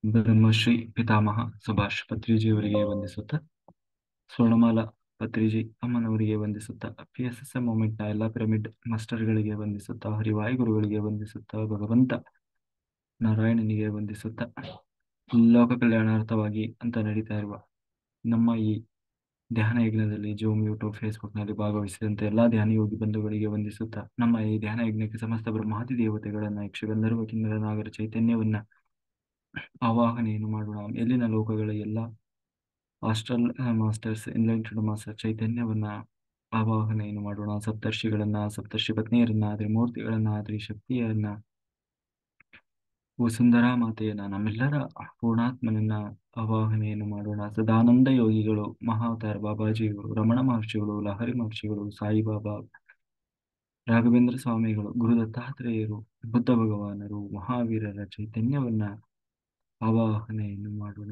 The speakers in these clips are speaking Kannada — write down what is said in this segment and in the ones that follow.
ಬ್ರಹ್ಮಶ್ರೀ ಪಿತಾಮಹ ಸುಭಾಷ್ ಪತ್ರಿಜಿಯವರಿಗೆ ವಂದಿಸುತ್ತಾ, ಸ್ವರ್ಣಮಾಲಾ ಪತ್ರಿಜಿ ಅಮ್ಮನವರಿಗೆ ವಂದಿಸುತ್ತಾ, PSSM ಮೂವ್ಮೆಂಟ್ನ ಎಲ್ಲ ಪಿರಮಿಡ್ ಮಾಸ್ಟರ್ಗಳಿಗೆ ವಂದಿಸುತ್ತಾ, ಹರಿವಾಯುಗುರುಗಳಿಗೆ ವಂದಿಸುತ್ತಾ, ಭಗವಂತ ನಾರಾಯಣನಿಗೆ ವಂದಿಸುತ್ತಾ, ಲೋಕ ಕಲ್ಯಾಣಾರ್ಥವಾಗಿ ಅಂತ ನಡೀತಾ ಇರುವ ನಮ್ಮ ಈ ಧ್ಯಾನ ಯಜ್ಞದಲ್ಲಿ ಜೂಮ್, ಯೂಟ್ಯೂಬ್, ಫೇಸ್ಬುಕ್ನಲ್ಲಿ ಭಾಗವಹಿಸಿದಂತೆ ಎಲ್ಲಾ ಧ್ಯಾನ ಯೋಗಿ ಬಂಧುಗಳಿಗೆ ವಂದಿಸುತ್ತಾ, ನಮ್ಮ ಈ ಧ್ಯಾನ ಯಜ್ಞಕ್ಕೆ ಸಮಸ್ತ ಬ್ರಹ್ಮಾದಿ ದೇವತೆಗಳನ್ನ, ಯಕ್ಷಗಂಧರ್ವ ಕಿನ್ನರ ನಾಗರ ಚೈತನ್ಯವನ್ನ ಆವಾಹನೆಯನ್ನು ಮಾಡೋಣ. ಎಲ್ಲಿನ ಲೋಕಗಳ ಎಲ್ಲ ಆಸ್ಟ್ರಲ್ ಮಾಸ್ಟರ್ಸ್, ಎನ್ಲೈಟೆಡ್ ಮಾಸ್ಟರ್ ಚೈತನ್ಯವನ್ನ ಆವಾಹನೆಯನ್ನು ಮಾಡೋಣ. ಸಪ್ತರ್ಷಿಗಳನ್ನ, ಸಪ್ತರ್ಷಿ ಪತ್ನಿಯರನ್ನ, ತ್ರಿಮೂರ್ತಿಗಳನ್ನ, ತ್ರಿಶಕ್ತಿಯರನ್ನ, ಸುಂದರ ಮಾತೆಯನ್ನ, ನಮ್ಮೆಲ್ಲರ ಪೂರ್ಣಾತ್ಮನನ್ನ ಆವಾಹನೆಯನ್ನು ಮಾಡೋಣ. ಸದಾನಂದ ಯೋಗಿಗಳು, ಮಹಾವತಾರ ಬಾಬಾಜಿಗಳು, ರಮಣ ಮಹರ್ಷಿಗಳು, ಲಹರಿ ಮಹರ್ಷಿಗಳು, ಸಾಯಿಬಾಬಾ, ರಾಘವೇಂದ್ರ ಸ್ವಾಮಿಗಳು, ಗುರು ದತ್ತಾತ್ರೇಯರು, ಬುದ್ಧ ಭಗವಾನರು, ಮಹಾವೀರರ ಚೈತನ್ಯವನ್ನ ಆವಾಹನೆಯನ್ನು ಮಾಡೋಣ.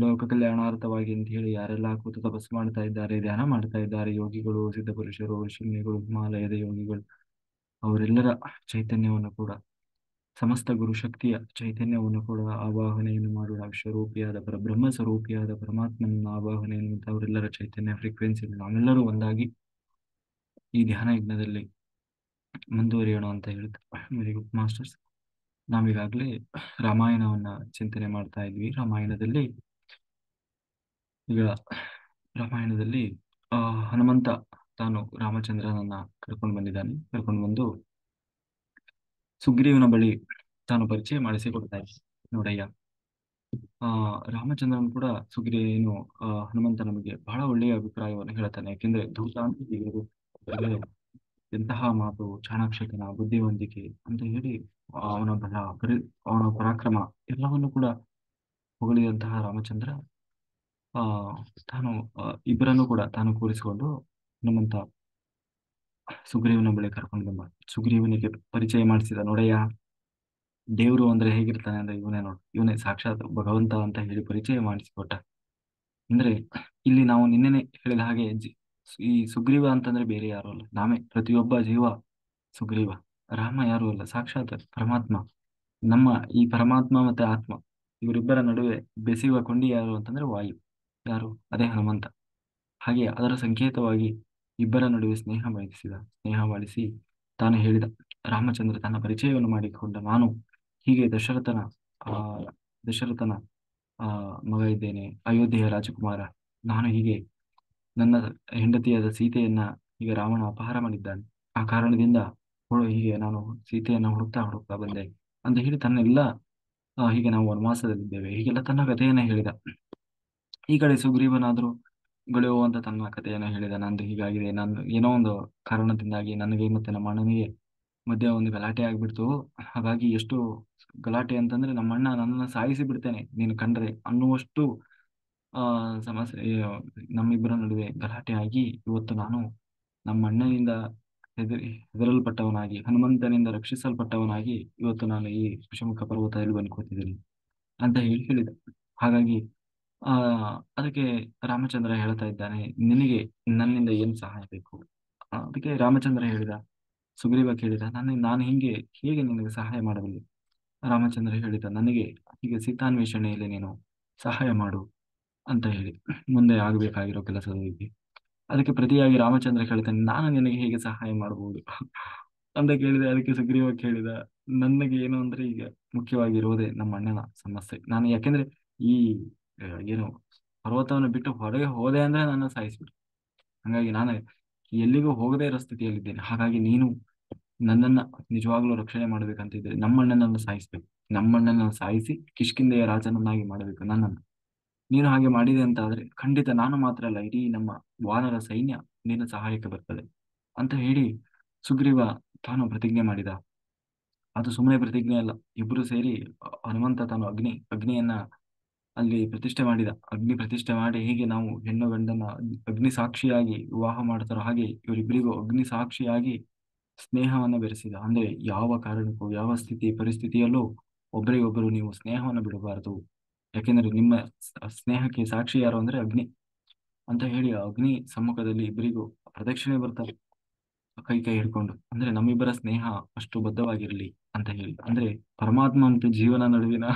ಲೋಕ ಕಲ್ಯಾಣಾರ್ಥವಾಗಿ ಅಂತ ಹೇಳಿ ಯಾರೆಲ್ಲ ಕೂತು ತಪಸ್ಸು ಮಾಡ್ತಾ ಇದ್ದಾರೆ, ಧ್ಯಾನ ಮಾಡ್ತಾ ಇದ್ದಾರೆ, ಯೋಗಿಗಳು, ಸಿದ್ಧಪುರುಷರು, ಋಷಿಮುನಿಗಳು, ಹಿಮಾಲಯದ ಯೋಗಿಗಳು, ಅವರೆಲ್ಲರ ಚೈತನ್ಯವನ್ನು ಕೂಡ, ಸಮಸ್ತ ಗುರುಶಕ್ತಿಯ ಚೈತನ್ಯವನ್ನು ಕೂಡ ಆವಾಹನೆಯನ್ನು ಮಾಡೋಣ. ವಿಶ್ವರೂಪಿಯಾದ ಪರಬ್ರಹ್ಮ ಸ್ವರೂಪಿಯಾದ ಪರಮಾತ್ಮನ ಆವಾಹನೆಯನ್ನು ಮತ್ತು ಅವರೆಲ್ಲರ ಚೈತನ್ಯ ಫ್ರೀಕ್ವೆನ್ಸಿ ನಾವೆಲ್ಲರೂ ಒಂದಾಗಿ ಈ ಧ್ಯಾನ ಯಜ್ಞದಲ್ಲಿ ಮುಂದುವರಿಯೋಣ ಅಂತ ಹೇಳ್ತಾರೆ. Very good masters. ನಾವೀಗಾಗಲೇ ರಾಮಾಯಣವನ್ನ ಚಿಂತನೆ ಮಾಡ್ತಾ ಇದ್ವಿ. ಈಗ ರಾಮಾಯಣದಲ್ಲಿ ಹನುಮಂತ ತಾನು ರಾಮಚಂದ್ರನನ್ನ ಕರ್ಕೊಂಡು ಬಂದು ಸುಗ್ರೀವನ ಬಳಿ ತಾನು ಪರಿಚಯ ಮಾಡಿಸಿಕೊಡ್ತಾ ಇದ್ದ. ನೋಡಯ್ಯ, ರಾಮಚಂದ್ರನ್ ಕೂಡ ಸುಗ್ರೀವನು ಹನುಮಂತನ ಬಗ್ಗೆ ಬಹಳ ಒಳ್ಳೆಯ ಅಭಿಪ್ರಾಯವನ್ನು ಹೇಳ್ತಾನೆ. ಯಾಕೆಂದ್ರೆ ಧೂತ ಅಂತ ಹೀಗಿರು, ಎಂತಹ ಮಾತು, ಚಾಣಾಕ್ಷತನ, ಬುದ್ಧಿವಂತಿಕೆ ಅಂತ ಹೇಳಿ ಅವನ ಬಲ, ಅವನ ಪರಾಕ್ರಮ ಎಲ್ಲವನ್ನು ಕೂಡ ಹೊಗಳಿದಂತಹ ರಾಮಚಂದ್ರ ಆ ತಾನು ಇಬ್ಬರನ್ನು ಕೂಡ ತಾನು ಕೂರಿಸಿಕೊಂಡು ಹನುಮಂತ ಸುಗ್ರೀವನ ಬಳಿ ಕರ್ಕೊಂಡು ಬಂದ. ಸುಗ್ರೀವನಿಗೆ ಪರಿಚಯ ಮಾಡಿಸಿದ. ನೋಡಯ್ಯ, ದೇವರು ಅಂದ್ರೆ ಹೇಗಿರ್ತಾನೆ ಅಂದ್ರೆ ಇವನೇ ಸಾಕ್ಷಾತ್ ಭಗವಂತ ಅಂತ ಹೇಳಿ ಪರಿಚಯ ಮಾಡಿಸಿಕೊಟ್ಟ. ಅಂದ್ರೆ ಇಲ್ಲಿ ನಾವು ನಿನ್ನೆನೆ ಹೇಳಿದ ಹಾಗೆ ಈ ಸುಗ್ರೀವ ಅಂತಂದ್ರೆ ಬೇರೆ ಯಾರು ಅಲ್ಲ, ನಾವೇ, ಪ್ರತಿಯೊಬ್ಬ ಜೀವ ಸುಗ್ರೀವ. ರಾಮ ಯಾರು ಅಲ್ಲ, ಸಾಕ್ಷಾತ್ ಪರಮಾತ್ಮ. ನಮ್ಮ ಈ ಪರಮಾತ್ಮ ಮತ್ತೆ ಆತ್ಮ ಇವರಿಬ್ಬರ ನಡುವೆ ಬೆಸೆಯುವ ಕೊಂಡಿ ಯಾರು ಅಂತಂದ್ರೆ ವಾಯು. ಯಾರು? ಅದೇ ಹನುಮಂತ. ಹಾಗೆ ಅದರ ಸಂಕೇತವಾಗಿ ಇಬ್ಬರ ನಡುವೆ ಸ್ನೇಹ ಮಾಡಿಸಿ ತಾನು ಹೇಳಿದ. ರಾಮಚಂದ್ರ ತನ್ನ ಪರಿಚಯವನ್ನು ಮಾಡಿಕೊಂಡ. ನಾನು ಹೀಗೆ ಆ ದಶರಥನ ಮಗ ಇದ್ದೇನೆ, ಅಯೋಧ್ಯೆಯ ರಾಜಕುಮಾರ. ನಾನು ಹೀಗೆ ನನ್ನ ಹೆಂಡತಿಯಾದ ಸೀತೆಯನ್ನ ಈಗ ರಾವಣ ಅಪಹಾರ ಮಾಡಿದ್ದಾನೆ. ಆ ಕಾರಣದಿಂದ ಹೀಗೆ ನಾನು ಸೀತೆಯನ್ನ ಹುಡುಕ್ತಾ ಬಂದೆ ಅಂತ ಹೇಳಿ ತನ್ನೆಲ್ಲ ಹೀಗೆ ನಾವು ವನವಾಸದಲ್ಲಿದ್ದೇವೆ ಹೀಗೆಲ್ಲ ತನ್ನ ಕಥೆಯನ್ನ ಹೇಳಿದ. ಈ ಕಡೆ ಸುಗ್ರೀವನಾದ್ರೂ ಗಳಿಯೋ ಅಂತ ತನ್ನ ಕಥೆಯನ್ನು ಹೇಳಿದ. ನಂದು ಹೀಗಾಗಿದೆ, ನಾನು ಏನೋ ಒಂದು ಕಾರಣದಿಂದಾಗಿ ನನಗೆ ಮತ್ತೆ ನಮ್ಮ ಅಣ್ಣನಿಗೆ ಮಧ್ಯೆ ಒಂದು ಗಲಾಟೆ ಆಗ್ಬಿಡ್ತು. ಹಾಗಾಗಿ ಎಷ್ಟು ಗಲಾಟೆ ಅಂತಂದ್ರೆ ನಮ್ಮ ಅಣ್ಣ ನನ್ನನ್ನು ಸಾಯಿಸಿ ಬಿಡ್ತೇನೆ ನೀನು ಕಂಡ್ರೆ ಅನ್ನುವಷ್ಟು ಸಮಸ್ಯೆ ನಮ್ಮಿಬ್ಬರ ನಡುವೆ ಗಲಾಟೆ ಆಗಿ ಇವತ್ತು ನಾನು ನಮ್ಮ ಅಣ್ಣನಿಂದ ಹೆದರಲ್ಪಟ್ಟವನಾಗಿ, ಹನುಮಂತನಿಂದ ರಕ್ಷಿಸಲ್ಪಟ್ಟವನಾಗಿ ಇವತ್ತು ನಾನು ಈ ಋಷಿಮುಖ ಪರ್ವತದಲ್ಲಿ ಬಂದು ಕೂತಿದ್ದೀನಿ ಅಂತ ಹೇಳಿದ. ಹಾಗಾಗಿ ಅದಕ್ಕೆ ರಾಮಚಂದ್ರ ಹೇಳ್ತಾ ಇದ್ದಾನೆ, ನಿನಗೆ ನನ್ನಿಂದ ಏನು ಸಹಾಯ ಬೇಕು? ಅದಕ್ಕೆ ರಾಮಚಂದ್ರ ಹೇಳಿದ, ಸುಗ್ರೀವ ಕೇಳಿದ, ನಾನು ಹೇಗೆ ನಿನಗೆ ಸಹಾಯ ಮಾಡಬಲ್ಲೆ? ರಾಮಚಂದ್ರ ಹೇಳಿದ, ನನಗೆ ಹೀಗೆ ಸೀತಾನ್ವೇಷಣೆಯಲ್ಲಿ ನೀನು ಸಹಾಯ ಮಾಡು ಅಂತ ಹೇಳಿ ಮುಂದೆ ಆಗಬೇಕಾಗಿರೋ ಕೆಲಸದ ಬಗ್ಗೆ. ಅದಕ್ಕೆ ಪ್ರತಿಯಾಗಿ ರಾಮಚಂದ್ರ ಕೇಳ್ತಾನೆ, ನಾನು ನಿನಗೆ ಹೇಗೆ ಸಹಾಯ ಮಾಡಬಹುದು ಅಂತ ಕೇಳಿದೆ. ಅದಕ್ಕೆ ಸುಗ್ರೀವ ಕೇಳಿದ, ನನಗೆ ಏನು ಅಂದ್ರೆ ಈಗ ಮುಖ್ಯವಾಗಿರೋದೇ ನಮ್ಮ ಅಣ್ಣನ ಸಮಸ್ಯೆ. ನಾನು ಯಾಕೆಂದ್ರೆ ಈ ಏನು ಪರ್ವತವನ್ನು ಬಿಟ್ಟು ಹೊರಗೆ ಹೋದೆ ಅಂದ್ರೆ ನನ್ನ ಸಾಯಿಸ್ಬಿಟ್ಟು, ಹಾಗಾಗಿ ನಾನು ಎಲ್ಲಿಗೂ ಹೋಗದೇ ಇರೋ ಸ್ಥಿತಿಯಲ್ಲಿದ್ದೇನೆ. ಹಾಗಾಗಿ ನೀನು ನನ್ನನ್ನ ನಿಜವಾಗ್ಲೂ ರಕ್ಷಣೆ ಮಾಡ್ಬೇಕಂತಿದ್ರೆ ನಮ್ಮಣ್ಣನನ್ನು ಸಾಯಿಸ್ಬೇಕು. ನಮ್ಮಣ್ಣನನ್ನು ಸಾಯಿಸಿ ಕಿಷ್ಕಿಂಧೆಯ ರಾಜನನ್ನಾಗಿ ಮಾಡಬೇಕು ನನ್ನನ್ನು. ನೀನು ಹಾಗೆ ಮಾಡಿದೆ ಅಂತ ಆದ್ರೆ ಖಂಡಿತ ನಾನು ಮಾತ್ರ ಅಲ್ಲ, ಇಡೀ ನಮ್ಮ ವಾನರ ಸೈನ್ಯ ನಿನ್ನ ಸಹಾಯಕ್ಕೆ ಬರ್ತದೆ ಅಂತ ಹೇಳಿ ಸುಗ್ರೀವ ತಾನು ಪ್ರತಿಜ್ಞೆ ಮಾಡಿದ. ಅದು ಸುಮ್ಮನೆ ಪ್ರತಿಜ್ಞೆ ಅಲ್ಲ, ಇಬ್ರು ಸೇರಿ ಹನುಮಂತ ತಾನು ಅಗ್ನಿಯನ್ನ ಅಲ್ಲಿ ಪ್ರತಿಷ್ಠೆ ಮಾಡಿದ. ಅಗ್ನಿ ಪ್ರತಿಷ್ಠೆ ಮಾಡಿ, ಹೀಗೆ ನಾವು ಹೆಣ್ಣು ಗಂಡನ ಅಗ್ನಿ ಸಾಕ್ಷಿಯಾಗಿ ವಿವಾಹ ಮಾಡ್ತಾರೋ ಹಾಗೆ ಇವರಿಬ್ಬರಿಗೂ ಅಗ್ನಿ ಸಾಕ್ಷಿಯಾಗಿ ಸ್ನೇಹವನ್ನ ಬೆರೆಸಿದ. ಅಂದ್ರೆ ಯಾವ ಕಾರಣಕ್ಕೂ, ಯಾವ ಪರಿಸ್ಥಿತಿಯಲ್ಲೂ ಒಬ್ಬರಿಗೊಬ್ಬರು ನೀವು ಸ್ನೇಹವನ್ನು ಬಿಡಬಾರದು. ಯಾಕೆಂದ್ರೆ ನಿಮ್ಮ ಸ್ನೇಹಕ್ಕೆ ಸಾಕ್ಷಿ ಯಾರು ಅಂದ್ರೆ ಅಗ್ನಿ ಅಂತ ಹೇಳಿ ಅಗ್ನಿ ಸಮ್ಮುಖದಲ್ಲಿ ಇಬ್ಬರಿಗೂ ಪ್ರದಕ್ಷಿಣೆ ಬರ್ತಾರೆ ಕೈ ಹಿಡ್ಕೊಂಡು. ಅಂದ್ರೆ ನಮ್ಮಿಬ್ಬರ ಸ್ನೇಹ ಅಷ್ಟು ಬದ್ಧವಾಗಿರ್ಲಿ ಅಂತ ಹೇಳಿ. ಅಂದ್ರೆ ಪರಮಾತ್ಮ ಮತ್ತು ಜೀವನ ನಡುವಿನ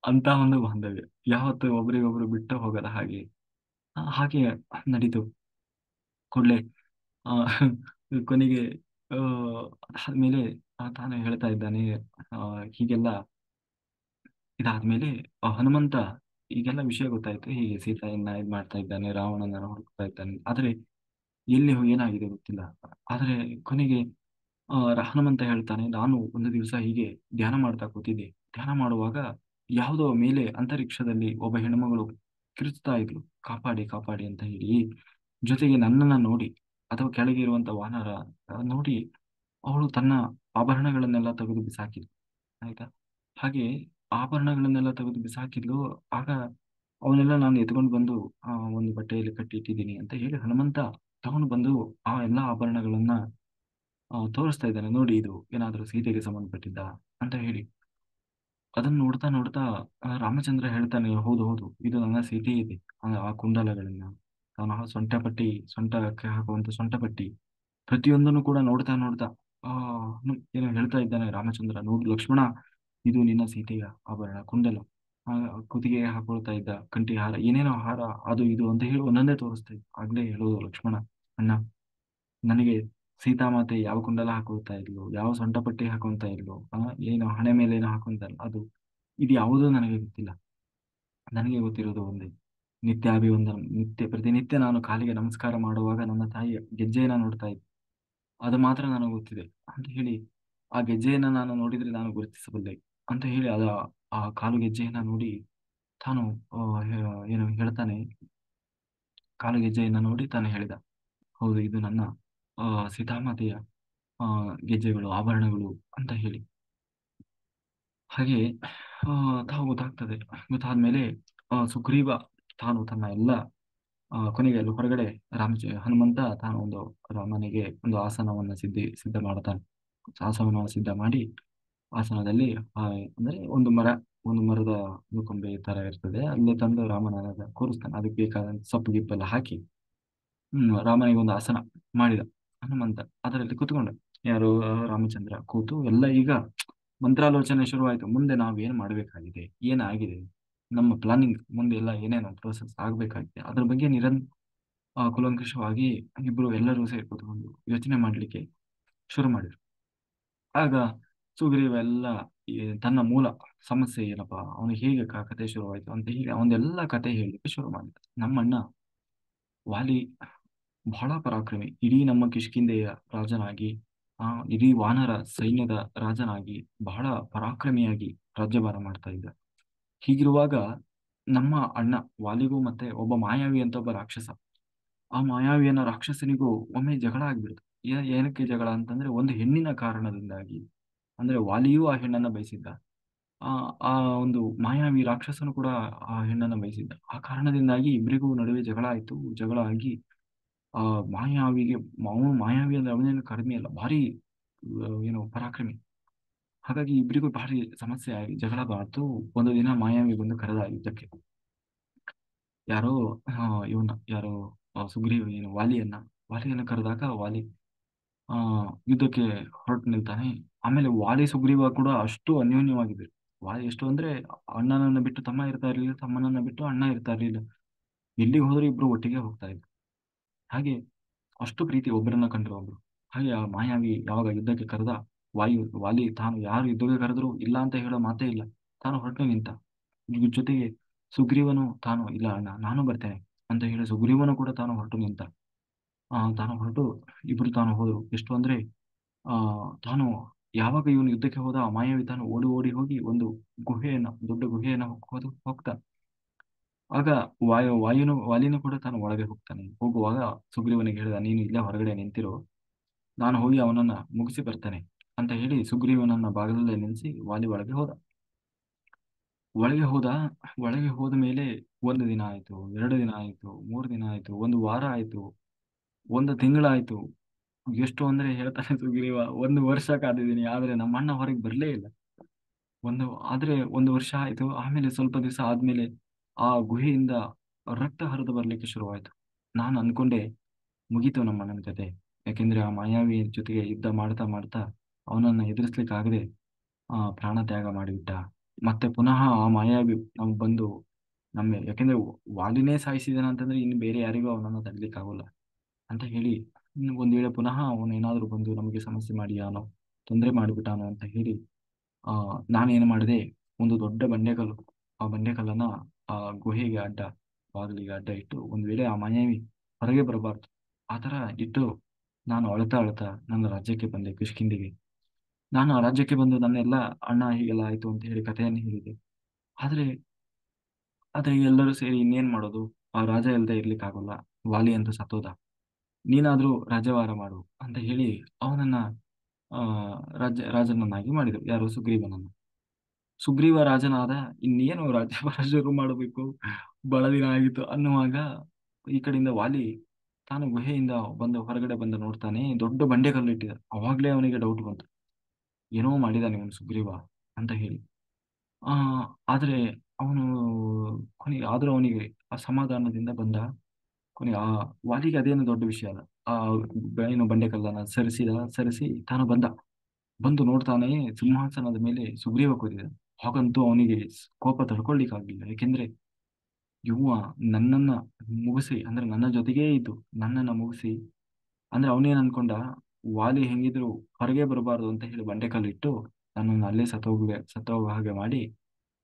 ಅಂತ ಒಂದು ಬಾಂಧವ್ಯ ಯಾವತ್ತು ಒಬ್ರಿಗೊಬ್ರು ಬಿಟ್ಟು ಹೋಗದ ಹಾಗೆ ಹಾಗೆ ನಡೀತು. ಕೂಡ್ಲೆ ಆ, ಕೊನೆಗೆ ಆ, ಅದಾದ್ಮೇಲೆ ತಾನು ಹೇಳ್ತಾ ಇದ್ದಾನೆ, ಆ, ಹೀಗೆಲ್ಲ ಇದಾದ್ಮೇಲೆ ಹನುಮಂತ ಈಗೆಲ್ಲ ವಿಷಯ ಗೊತ್ತಾಯ್ತು, ಹೀಗೆ ಸೀತೆಯನ್ನ ಇದ್ ಮಾಡ್ತಾ ಇದ್ದಾನೆ, ರಾವಣನ ಹುಡುಕ್ತಾ ಇದ್ದಾನೆ, ಆದ್ರೆ ಎಲ್ಲಿ ಏನಾಗಿದೆ ಗೊತ್ತಿಲ್ಲ. ಆದ್ರೆ ಕೊನೆಗೆ ಹನುಮಂತ ಹೇಳ್ತಾನೆ, ನಾನು ಒಂದು ದಿವಸ ಹೀಗೆ ಧ್ಯಾನ ಮಾಡ್ತಾ ಕೂತಿದ್ದೆ. ಧ್ಯಾನ ಮಾಡುವಾಗ ಯಾವುದೋ ಮೇಲೆ ಅಂತರಿಕ್ಷದಲ್ಲಿ ಒಬ್ಬ ಹೆಣ್ಮಗಳು ಕಿರುಚ್ತಾ ಇದ್ಲು, ಕಾಪಾಡಿ ಕಾಪಾಡಿ ಅಂತ ಹೇಳಿ. ಜೊತೆಗೆ ನನ್ನನ್ನ ನೋಡಿ, ಅಥವಾ ಕೆಳಗೆ ಇರುವಂತ ವಾನರ ನೋಡಿ, ಅವಳು ತನ್ನ ಆಭರಣಗಳನ್ನೆಲ್ಲ ತೆಗೆದು ಬಿಸಾಕಿದ್ಲು. ಆಯ್ತಾ? ಹಾಗೆ ಆಭರಣಗಳನ್ನೆಲ್ಲ ತೆಗೆದು ಬಿಸಾಕಿದ್ಲು. ಆಗ ಅವನ್ನೆಲ್ಲ ನಾನು ಎತ್ಕೊಂಡು ಬಂದು ಒಂದು ಬಟ್ಟೆಯಲ್ಲಿ ಕಟ್ಟಿ ಇಟ್ಟಿದ್ದೀನಿ ಅಂತ ಹೇಳಿ ಹನುಮಂತ ತಗೊಂಡು ಬಂದು ಆ ಎಲ್ಲಾ ಆಭರಣಗಳನ್ನ ತೋರಿಸ್ತಾ ಇದ್ದಾನೆ, ನೋಡಿ ಇದು ಏನಾದ್ರೂ ಸೀತೆಗೆ ಸಂಬಂಧಪಟ್ಟಿದ್ದ ಅಂತ ಹೇಳಿ. ಅದನ್ನ ನೋಡ್ತಾ ನೋಡ್ತಾ ರಾಮಚಂದ್ರ ಹೇಳ್ತಾನೆ, ಹೌದು ಹೌದು, ಇದು ನನ್ನ ಸೀತೆ ಇದೆ. ಆ ಕುಂಡಲಗಳನ್ನ, ತಾನು ಸೊಂಟಕ್ಕೆ ಹಾಕುವಂತ ಸೊಂಟಪಟ್ಟಿ, ಪ್ರತಿಯೊಂದನ್ನು ಕೂಡ ನೋಡ್ತಾ ನೋಡ್ತಾ ಏನೋ ಹೇಳ್ತಾ ಇದ್ದಾನೆ ರಾಮಚಂದ್ರ, ನೋಡು ಲಕ್ಷ್ಮಣ, ಇದು ನಿನ್ನ ಸೀತೆಯ ಆಭರಣ ಕುಂಡಲ. ಆ, ಕುತ್ತಿಗೆಗೆ ಹಾಕೊಳ್ತಾ ಇದ್ದ ಕಂಠಿ ಹಾರ, ಏನೇನೋ ಹಾರ, ಅದು ಇದು ಅಂತ ಹೇಳಿ ಒಂದೊಂದೇ ತೋರಿಸ್ತಾ ಇದ್ದ. ಆಗ್ಲೇ ಹೇಳೋದು ಲಕ್ಷ್ಮಣ, ಅಣ್ಣ, ನನಗೆ ಸೀತಾಮಾತೆ ಯಾವ ಕುಂಡಲ ಹಾಕೊಳ್ತಾ ಇದ್ಲು, ಯಾವ ಸೊಂಟಪಟ್ಟಿ ಹಾಕೊಂತ ಇದ್ಲು, ಏನು ಹಣೆ ಮೇಲೆ ಏನೋ ಹಾಕೊಂತಲ್ಲ ಅದು, ಇದು ಯಾವುದೂ ನನಗೆ ಗೊತ್ತಿಲ್ಲ. ನನಗೆ ಗೊತ್ತಿರೋದು ಒಂದೇ, ಪ್ರತಿನಿತ್ಯ ನಾನು ಕಾಲಿಗೆ ನಮಸ್ಕಾರ ಮಾಡುವಾಗ ನನ್ನ ತಾಯಿಯ ಗೆಜ್ಜೆಯನ್ನ ನೋಡ್ತಾ ಇದ್ದೆ, ಅದು ಮಾತ್ರ ನನಗೆ ಗೊತ್ತಿದೆ ಅಂತ ಹೇಳಿ. ಆ ಗೆಜ್ಜೆಯನ್ನ ನಾನು ನೋಡಿದ್ರೆ ನಾನು ಗುರುತಿಸಬಲ್ಲೆ ಅಂತ ಹೇಳಿ, ಆ ಕಾಲು ಗೆಜ್ಜೆಯನ್ನ ನೋಡಿ ತಾನು ಏನು ಹೇಳ್ತಾನೆ, ಕಾಲು ಗೆಜ್ಜೆಯನ್ನ ನೋಡಿ ತಾನು ಹೇಳಿದ, ಹೌದು ಇದು ನನ್ನ ಸೀತಾಮಾತೆಯ ಆ ಗೆಜ್ಜೆಗಳು, ಆಭರಣಗಳು ಅಂತ ಹೇಳಿ. ಹಾಗೆ ತಾವು ಗೊತ್ತಾಗ್ತದೆ. ಗೊತ್ತಾದ್ಮೇಲೆ ಸುಗ್ರೀವ ತಾನು ತನ್ನ ಎಲ್ಲ ಕೊನೆಗೆ ಅಲ್ಲಿ ಹೊರಗಡೆ ಹನುಮಂತ ತಾನು ಒಂದು ಮನೆಗೆ ಒಂದು ಆಸನವನ್ನು ಸಿದ್ಧ ಮಾಡ್ತಾನೆ. ಆಸನವನ್ನು ಸಿದ್ಧ ಮಾಡಿ ಆಸನದಲ್ಲಿ ಅಂದ್ರೆ ಒಂದು ಮರದ ಒಂದು ಕೊಂಬೆ ತರ ಇರ್ತದೆ, ಅಲ್ಲಿ ತಂದು ರಾಮನ ಕೂರಿಸ್ತಾನೆ. ಅದಕ್ಕೆ ಬೇಕಾದಂತ ಸೊಪ್ಪು ಗಿಪ್ಪೆಲ್ಲ ಹಾಕಿ ರಾಮನಿಗೆ ಒಂದು ಆಸನ ಮಾಡಿದ ಹನುಮಂತ. ಅದರಲ್ಲಿ ಕೂತ್ಕೊಂಡ. ಯಾರು ರಾಮಚಂದ್ರ ಕೂತು ಎಲ್ಲ ಈಗ ಮಂತ್ರಾಲೋಚನೆ ಶುರುವಾಯಿತು. ಮುಂದೆ ನಾವು ಏನ್ ಮಾಡ್ಬೇಕಾಗಿದೆ, ಏನಾಗಿದೆ, ನಮ್ಮ ಪ್ಲಾನಿಂಗ್ ಮುಂದೆ ಎಲ್ಲ ಏನೇನೋ ಪ್ರೋಸೆಸ್ ಆಗ್ಬೇಕಾಗಿದೆ, ಅದ್ರ ಬಗ್ಗೆ ಕೂಲಂಕಷವಾಗಿ ಇಬ್ರು ಎಲ್ಲರೂ ಸೇರಿ ಕೂತ್ಕೊಂಡು ಯೋಚನೆ ಮಾಡ್ಲಿಕ್ಕೆ ಶುರು ಮಾಡಿದ್ರು. ಆಗ ಸುಗ್ರೀವ ಎಲ್ಲ ತನ್ನ ಮೂಲ ಸಮಸ್ಯೆ ಏನಪ್ಪಾ, ಅವನು ಹೇಗೆ ಕತೆ ಶುರುವಾಯಿತು ಅಂತ ಹೇಳಿ ಅವನೆಲ್ಲ ಕತೆ ಹೇಳಲಿಕ್ಕೆ ಶುರು ಮಾಡಿದ. ನಮ್ಮಣ್ಣ ವಾಲಿ ಬಹಳ ಪರಾಕ್ರಮಿ, ಇಡೀ ನಮ್ಮ ಕಿಷ್ಕಿಂಧೆಯ ರಾಜನಾಗಿ, ಇಡೀ ವಾನರ ಸೈನ್ಯದ ರಾಜನಾಗಿ ಬಹಳ ಪರಾಕ್ರಮಿಯಾಗಿ ರಾಜ್ಯಭಾರ ಮಾಡ್ತಾ ಇದ್ದ. ಹೀಗಿರುವಾಗ ನಮ್ಮ ಅಣ್ಣ ವಾಲಿಗೂ ಮತ್ತೆ ಒಬ್ಬ ಮಾಯಾವಿ ಅಂತ ಒಬ್ಬ ರಾಕ್ಷಸ, ಆ ಮಾಯಾವಿಯನ್ನ ರಾಕ್ಷಸನಿಗೂ ಒಮ್ಮೆ ಜಗಳ ಆಗ್ಬಿಡ್ತು. ಏನಕ್ಕೆ ಜಗಳ ಅಂತಂದ್ರೆ, ಒಂದು ಹೆಣ್ಣಿನ ಕಾರಣದಿಂದಾಗಿ. ಅಂದ್ರೆ ವಾಲಿಯೂ ಆ ಹೆಣ್ಣನ್ನ ಬಯಸಿದ್ದ, ಆ ಆ ಒಂದು ಮಾಯಾವಿ ರಾಕ್ಷಸನು ಕೂಡ ಆ ಹೆಣ್ಣನ್ನ ಬಯಸಿದ್ದ. ಆ ಕಾರಣದಿಂದಾಗಿ ಇಬ್ಬರಿಗೂ ನಡುವೆ ಜಗಳ ಆಯ್ತು. ಜಗಳ ಆಗಿ ಆ ಮಾಯಾವಿಗೆ, ಮಾಯಾವಿ ಅಂದ್ರೆ ಅವನೇನು ಕಡಿಮೆ ಅಲ್ಲ, ಭಾರಿ ಏನು ಪರಾಕ್ರಮಿ. ಹಾಗಾಗಿ ಇಬ್ಬರಿಗೂ ಭಾರಿ ಸಮಸ್ಯೆ ಆಗಿ ಜಗಳ ಬಾರ್ತು. ಒಂದು ದಿನ ಮಾಯಾವಿ ಬಂದು ಕರೆದ ಯುದ್ಧಕ್ಕೆ. ಯಾರೋ ಯಾರೋ ಸುಗ್ರೀವ ಏನು ವಾಲಿಯನ್ನ ಕರೆದಾಗ ವಾಲಿ ಆ ಯುದ್ಧಕ್ಕೆ ಹೊರಟು ನಿಲ್ತಾನೆ. ಆಮೇಲೆ ವಾಲಿ ಸುಗ್ರೀವ ಕೂಡ ಅಷ್ಟು ಅನ್ಯೋನ್ಯವಾಗಿದ್ರು. ವಾಲಿ ಎಷ್ಟು ಅಂದ್ರೆ, ಅಣ್ಣನನ್ನ ಬಿಟ್ಟು ತಮ್ಮ ಇರ್ತಾ ಇರ್ಲಿಲ್ಲ, ತಮ್ಮನನ್ನ ಬಿಟ್ಟು ಅಣ್ಣ ಇರ್ತಾ ಇರ್ಲಿಲ್ಲ. ಎಲ್ಲಿಗೆ ಹೋದ್ರು ಇಬ್ರು ಒಟ್ಟಿಗೆ ಹೋಗ್ತಾ ಇದ್ರು. ಹಾಗೆ ಅಷ್ಟು ಪ್ರೀತಿ ಒಬ್ಬರನ್ನ ಕಂಡ್ರೆ ಒಬ್ರು. ಹಾಗೆ ಆ ಮಾಯಾವಿ ಯಾವಾಗ ಯುದ್ಧಕ್ಕೆ ಕರೆದ, ವಾಲಿ ತಾನು ಯಾರು ಯುದ್ಧಕ್ಕೆ ಕರೆದ್ರು ಇಲ್ಲ ಅಂತ ಹೇಳೋ ಮಾತೇ ಇಲ್ಲ, ತಾನು ಹೊರಟು ನಿಂತ. ಇದ್ರ ಜೊತೆಗೆ ಸುಗ್ರೀವನು ತಾನು, ಇಲ್ಲ ಅಣ್ಣ ನಾನು ಬರ್ತೇನೆ ಅಂತ ಹೇಳಿ ಸುಗ್ರೀವನು ಕೂಡ ತಾನು ಹೊರಟು ನಿಂತ. ತಾನು ಹೊರಟು ಇಬ್ರು ತಾನು ಹೋದ್ರು. ಎಷ್ಟು ಅಂದ್ರೆ ಆ ತಾನು ಯಾವಾಗ ಇವನು ಯುದ್ಧಕ್ಕೆ ಹೋದ, ಆ ಮಾಯಾವಿ ತಾನು ಓಡಿ ಓಡಿ ಹೋಗಿ ಒಂದು ದೊಡ್ಡ ಗುಹೆಯನ್ನ ಹೋಗ್ತಾ. ಆಗ ವಾಲಿನೂ ಕೂಡ ತಾನು ಒಳಗೆ ಹೋಗ್ತಾನೆ. ಹೋಗುವಾಗ ಸುಗ್ರೀವನಿಗೆ ಹೇಳಿದ, ನೀನು ಇಲ್ಲೇ ಹೊರಗಡೆ ನಿಂತಿರು, ನಾನು ಹೋಗಿ ಅವನನ್ನ ಮುಗಿಸಿ ಬರ್ತೇನೆ ಅಂತ ಹೇಳಿ ಸುಗ್ರೀವನನ್ನ ಬಾಗಿಲಲ್ಲೇ ನಿಲ್ಲಿಸಿ ವಾಲಿ ಒಳಗೆ ಹೋದ. ಒಳಗೆ ಹೋದ. ಒಳಗೆ ಹೋದ ಮೇಲೆ ಒಂದು ದಿನ ಆಯ್ತು, 2 ದಿನ ಆಯ್ತು, 3 ದಿನ ಆಯ್ತು, ಒಂದು ವಾರ ಆಯ್ತು, ಒಂದು ತಿಂಗಳಾಯ್ತು. ಎಷ್ಟು ಅಂದ್ರೆ ಹೇಳ್ತಾನೆ ಸುಗ್ರೀವ, 1 ವರ್ಷ ಕಾದಿದ್ದೀನಿ, ಆದ್ರೆ ನಮ್ಮ ಅಣ್ಣ ಹೊರಗೆ ಬರ್ಲೇ ಇಲ್ಲ. ಒಂದು ವರ್ಷ ಆಯ್ತು. ಆಮೇಲೆ ಸ್ವಲ್ಪ ದಿವಸ ಆದ್ಮೇಲೆ ಆ ಗುಹೆಯಿಂದ ರಕ್ತ ಹರಿದು ಬರ್ಲಿಕ್ಕೆ ಶುರುವಾಯ್ತು. ನಾನು ಅನ್ಕೊಂಡೆ, ಮುಗೀತು ನಮ್ಮ ಅಣ್ಣನ ಕತೆ. ಯಾಕೆಂದ್ರೆ ಆ ಮಾಯಾವಿ ಜೊತೆಗೆ ಯುದ್ಧ ಮಾಡ್ತಾ ಮಾಡ್ತಾ ಅವನನ್ನ ಎದುರಿಸ್ಲಿಕ್ಕೆ ಆಗದೆ ಪ್ರಾಣ ತ್ಯಾಗ ಮಾಡಿಬಿಟ್ಟ ಮತ್ತೆ ಪುನಃ ಆ ಮಾಯಾವಿ ನಮ್ಗೆ ಬಂದು ಯಾಕೆಂದ್ರೆ ವಾಲಿನೇ ಸಾಯಿಸಿದಾನ ಅಂತಂದ್ರೆ ಇನ್ನು ಬೇರೆ ಯಾರಿಗೂ ಅವನನ್ನ ತಡ್ಲಿಕ್ಕೆ ಆಗೋಲ್ಲ ಅಂತ ಹೇಳಿ, ಇನ್ನು ಒಂದ್ ವೇಳೆ ಪುನಃ ಅವನು ಏನಾದ್ರು ಬಂದು ನಮಗೆ ಸಮಸ್ಯೆ ಮಾಡಿಯಾನೋ, ತೊಂದರೆ ಮಾಡಿಬಿಟ್ಟಾನೋ ಅಂತ ಹೇಳಿ ಆ ನಾನೇನು ಮಾಡಿದೆ, ಒಂದು ದೊಡ್ಡ ಬಂಡೆಕಲ್ಲು, ಆ ಬಂಡೆಕಲ್ಲನ್ನ ಆ ಗುಹೆಗೆ ಅಡ್ಡ, ಬಾಗಿಲಿಗೆ ಅಡ್ಡ ಇಟ್ಟು, ಒಂದ್ ವೇಳೆ ಆ ಮಾಯಾವಿ ಹೊರಗೆ ಬರಬಾರ್ದು ಆ ತರ ಇಟ್ಟು, ನಾನು ಅಳ್ತಾ ಅಳ್ತಾ ನನ್ನ ರಾಜ್ಯಕ್ಕೆ ಬಂದೆ, ಕಿಷ್ಕಿಂದಿಗೆ. ನಾನು ಆ ರಾಜ್ಯಕ್ಕೆ ಬಂದು ನನ್ನೆಲ್ಲ ಅಣ್ಣ ಹೀಗೆಲ್ಲ ಆಯ್ತು ಅಂತ ಹೇಳಿ ಕಥೆಯನ್ನು ಹೇಳಿದೆ. ಆದ್ರೆ ಎಲ್ಲರೂ ಸೇರಿ ಇನ್ನೇನ್ ಮಾಡೋದು, ಆ ರಾಜ ಇಲ್ದೆ ಇರ್ಲಿಕ್ಕಾಗಲ್ಲ, ವಾಲಿ ಅಂತ ಸತ್ತೋದ, ನೀನಾದ್ರೂ ರಾಜ್ಯಭಾರ ಮಾಡು ಅಂತ ಹೇಳಿ ಅವನನ್ನ ಆ ರಾಜನನ್ನಾಗಿ ಮಾಡಿದ್ರು. ಯಾರು? ಸುಗ್ರೀವನನ್ನ. ಸುಗ್ರೀವ ರಾಜನಾದ, ಇನ್ನೇನು ರಾಜ್ಯಭಾರ ಶುರು ಮಾಡಬೇಕು, ಬಹಳ ದಿನ ಆಗಿತ್ತು ಅನ್ನುವಾಗ ಈ ಕಡೆಯಿಂದ ವಾಲಿ ತಾನು ಗುಹೆಯಿಂದ ಹೊರಗಡೆ ಬಂದು ನೋಡ್ತಾನೆ, ದೊಡ್ಡ ಬಂಡೆಕಲ್ಲು ಇಟ್ಟಿದೆ. ಅವಾಗ್ಲೇ ಅವನಿಗೆ ಡೌಟ್ ಬಂತು, ಏನೋ ಮಾಡಿದಾನೆ ಇವನು ಸುಗ್ರೀವ ಅಂತ ಹೇಳಿ. ಆ ಆದ್ರೆ ಅವನು ಕೊನೆಗೆ ಆದ್ರೂ ಅವನಿಗೆ ಅಸಮಾಧಾನದಿಂದ ಬಂದ. ಕೊನೆಗೆ ಆ ವಾಲಿಗೆ ಅದೇನು ದೊಡ್ಡ ವಿಷಯ ಅಲ್ಲ. ಆ ಏನು ಬಂಡೆಕಲ್ಲನ್ನ ಸರಿಸಿ ತಾನು ಬಂದು ನೋಡ್ತಾನೆ, ಸಿಂಹಾಸನದ ಮೇಲೆ ಸುಗ್ರೀವ ಕೂತಿದ್ದಾನೆ. ಹಾಗಂತೂ ಅವನಿಗೆ ಕೋಪ ತಡ್ಕೊಳ್ಲಿಕ್ಕಾಗ್ಲಿಲ್ಲ. ಯಾಕೆಂದ್ರೆ ಇವ ನನ್ನನ್ನ ಮುಗಿಸಿ, ಅಂದ್ರೆ ನನ್ನ ಜೊತೆಗೇ ಇದ್ದು ನನ್ನನ್ನ ಮುಗಿಸಿ, ಅಂದ್ರೆ ಅವನೇನ್ ಅನ್ಕೊಂಡ, ವಾಲಿ ಹೆಂಗಿದ್ರು ಹೊರಗೆ ಬರಬಾರ್ದು ಅಂತ ಹೇಳಿ ಬಂಡೆಕಲ್ಲು ಇಟ್ಟು ನನ್ನನ್ನು ಅಲ್ಲೇ ಸತ್ತೋಗ ಹಾಗೆ ಮಾಡಿ,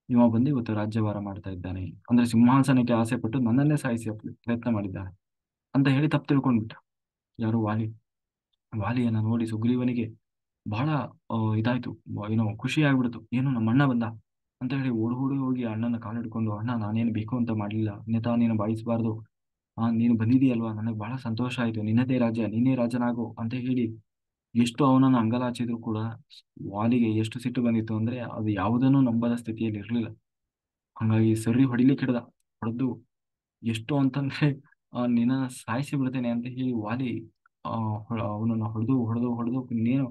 ಇವ ಬಂದು ಇವತ್ತು ರಾಜ್ಯಭಾರ ಮಾಡ್ತಾ ಇದ್ದಾನೆ, ಅಂದ್ರೆ ಸಿಂಹಾಸನಕ್ಕೆ ಆಸೆ ಪಟ್ಟು ನನ್ನನ್ನೇ ಸಾಯಿಸಿ ಪ್ರಯತ್ನ ಮಾಡಿದ್ದಾನೆ ಅಂತ ಹೇಳಿ ತಪ್ಪು ತಿಳ್ಕೊಂಡ್ಬಿಟ್ಟ. ಯಾರು? ವಾಲಿ. ವಾಲಿಯನ್ನ ನೋಡಿ ಸುಗ್ರೀವನಿಗೆ ಬಹಳ ಇದಾಯ್ತು, ಏನೋ ಖುಷಿ ಆಗ್ಬಿಡ್ತು. ಏನು ನಮ್ಮ ಅಣ್ಣ ಬಂದ ಅಂತ ಹೇಳಿ ಓಡಿ ಹೋಗಿ ಅಣ್ಣನ ಕಾಲು ಹಿಡ್ಕೊಂಡು, ಅಣ್ಣ ನಾನೇನು ಬೇಕು ಅಂತ ಮಾಡ್ಲಿಲ್ಲ, ಅನ್ಯಥಾ ನೀನು ಬಾಯಿಸಬಾರ್ದು, ನೀನು ಬಂದಿದೀಯಲ್ವಾ, ನನಗೆ ಬಹಳ ಸಂತೋಷ ಆಯ್ತು, ನಿನ್ನದೇ ರಾಜ್ಯ, ನೀನೇ ರಾಜನಾಗು ಅಂತ ಹೇಳಿ ಎಷ್ಟು ಅವನನ್ನು ಅಂಗಲಾಚಿದ್ರು ಕೂಡ ವಾಲಿಗೆ ಎಷ್ಟು ಸಿಟ್ಟು ಬಂದಿತ್ತು ಅಂದ್ರೆ ಅದು ಯಾವುದನ್ನು ನಂಬದ ಸ್ಥಿತಿಯಲ್ಲಿ ಇರಲಿಲ್ಲ. ಹಂಗಾಗಿ ಸರಿ ಹೊಡಿಲಿಕ್ಕೆ ಹಿಡ್ದ. ಹೊಡೆದು ಎಷ್ಟು ಅಂತಂದ್ರೆ ನಿನ್ನ ಸಾಯಿಸಿ ಬಿಡ್ತೇನೆ ಅಂತ ಹೇಳಿ ವಾಲಿ ಅವನನ್ನು ಹೊಡೆದು ಇನ್ನೇನು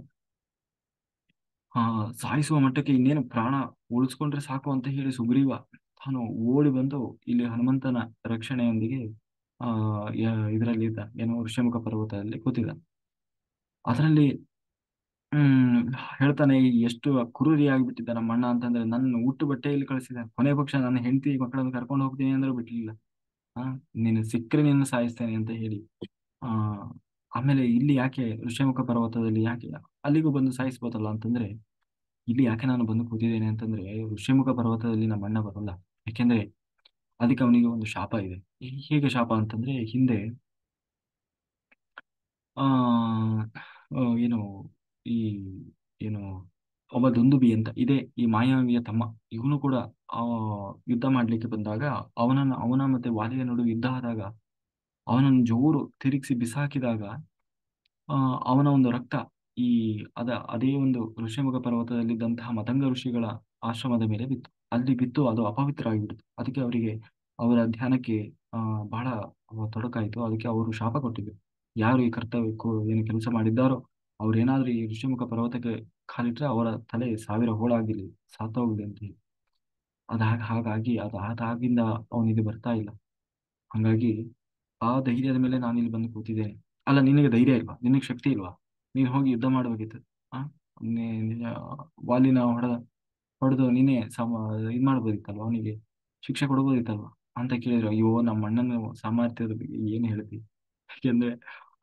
ಆ ಸಾಯಿಸುವ ಮಟ್ಟಕ್ಕೆ, ಇನ್ನೇನು ಪ್ರಾಣ ಉಳಿಸ್ಕೊಂಡ್ರೆ ಸಾಕು ಅಂತ ಹೇಳಿ ಸುಗ್ರೀವ ತಾನು ಓಡಿ ಬಂದು ಇಲ್ಲಿ ಹನುಮಂತನ ರಕ್ಷಣೆಯೊಂದಿಗೆ ಇದರಲ್ಲಿ ಇದ್ದ, ಏನೋ ಋಷ್ಯಮುಖ ಪರ್ವತದಲ್ಲಿ ಕೂತಿದ್ದ. ಅದರಲ್ಲಿ ಹ್ಮ್ ಹೇಳ್ತಾನೆ, ಎಷ್ಟು ಕುರೂರಿ ಆಗಿಬಿಟ್ಟಿದ್ದ ನಮ್ಮ ಅಣ್ಣ ಅಂತಂದ್ರೆ, ನನ್ನ ಹುಟ್ಟು ಬಟ್ಟೆಯಲ್ಲಿ ಕಳಿಸಿದ, ಕೊನೆ ಪಕ್ಷ ನನ್ನ ಹೆಂಡತಿ ಮಕ್ಕಳನ್ನು ಕರ್ಕೊಂಡು ಹೋಗ್ತೀನಿ ಅಂದ್ರೆ ಬಿಡ್ಲಿಲ್ಲ. ಆ ನೀನು ಸಿಕ್ಕರೆ ನಿನ್ನ ಸಾಯಿಸ್ತೇನೆ ಅಂತ ಹೇಳಿ ಆ ಆಮೇಲೆ ಇಲ್ಲಿ ಯಾಕೆ ಋಷ್ಯಮುಖ ಪರ್ವತದಲ್ಲಿ ಯಾಕೆ ಅಲ್ಲಿಗೂ ಬಂದು ಸಾಯಿಸ್ಬೋದಲ್ಲ ಅಂತಂದ್ರೆ, ಇಲ್ಲಿ ಯಾಕೆ ನಾನು ಬಂದು ಕೂತಿದ್ದೇನೆ ಅಂತಂದ್ರೆ, ಋಷ್ಯಮುಖ ಪರ್ವತದಲ್ಲಿ ನಮ್ಮ ಅಣ್ಣ ಬರಲ್ಲ. ಯಾಕೆಂದ್ರೆ ಅದಕ್ಕೆ ಅವನಿಗೆ ಒಂದು ಶಾಪ ಇದೆ. ಹೇಗೆ ಶಾಪ ಅಂತಂದ್ರೆ, ಹಿಂದೆ ಆ ಏನು ಈ ಏನು ಒಬ್ಬ ದುಂದುಬಿ ಅಂತ ಇದೆ, ಈ ಮಾಯಾವಿಯ ತಮ್ಮ, ಇವನು ಕೂಡ ಆ ಯುದ್ಧ ಮಾಡ್ಲಿಕ್ಕೆ ಬಂದಾಗ, ಅವನ ಮತ್ತೆ ವಾಲಿಯ ನಡುವೆ ಯುದ್ಧ ಆದಾಗ ಅವನನ್ನು ಜೋರು ತಿರುಗಿಸಿ ಬಿಸಾಕಿದಾಗ ಆ ಅವನ ಒಂದು ರಕ್ತ ಈ ಅದೇ ಒಂದು ಋಷ್ಯಮುಖ ಪರ್ವತದಲ್ಲಿದ್ದಂತಹ ಮತಂಗ ಋಷಿಗಳ ಆಶ್ರಮದ ಮೇಲೆ ಬಿತ್ತು. ಅಲ್ಲಿ ಬಿತ್ತು, ಅದು ಅಪವಿತ್ರ ಆಗಿಬಿಡ್ತು. ಅದಕ್ಕೆ ಅವರಿಗೆ ಅವರ ಧ್ಯಾನಕ್ಕೆ ಆ ಬಹಳ ತೊಡಕಾಯಿತು. ಅದಕ್ಕೆ ಅವರು ಶಾಪ ಕೊಟ್ಟಿದ್ರು, ಯಾರು ಈ ಕರ್ತವ್ಯಕ್ಕೂ ಏನು ಕೆಲಸ ಮಾಡಿದ್ದಾರೋ ಅವ್ರೇನಾದ್ರೂ ಈ ಋಷ್ಯಮುಖ ಪರ್ವತಕ್ಕೆ ಕಾಲಿಟ್ರೆ ಅವರ ತಲೆ 1000 ಹೋಳಾಗಿಲಿ, ಸಾತೋಗ್ಲಿ ಅಂತ ಹೇಳಿ. ಹಾಗಾಗಿ ಅದಾಗಿಂದ ಅವನಿಗೆ ಬರ್ತಾ ಇಲ್ಲ. ಹಂಗಾಗಿ ಆ ಧೈರ್ಯದ ಮೇಲೆ ನಾನು ಇಲ್ಲಿ ಬಂದು ಕೂತಿದ್ದೇನೆ. ಅಲ್ಲ, ನಿನಗೆ ಧೈರ್ಯ ಇಲ್ವಾ? ನಿನಗೆ ಶಕ್ತಿ ಇಲ್ವಾ? ನೀನು ಹೋಗಿ ಯುದ್ಧ ಮಾಡಬೇಕಿತ್ತು. ಆ ನೀ- ವಾಲಿನ ಹೊಡೆದು ನೀನೇ ಇದ್ ಮಾಡ್ಬೋದಿತ್ತಲ್ವಾ, ಅವನಿಗೆ ಶಿಕ್ಷೆ ಕೊಡ್ಬೋದಿತ್ತಲ್ವಾ ಅಂತ ಕೇಳಿದ್ರು. ಅಯ್ಯೋ, ನಮ್ಮ ಅಣ್ಣನ ಸಾಮರ್ಥ್ಯದ ಬಗ್ಗೆ ಏನು ಹೇಳ್ತಿ? ಯಾಕೆಂದ್ರೆ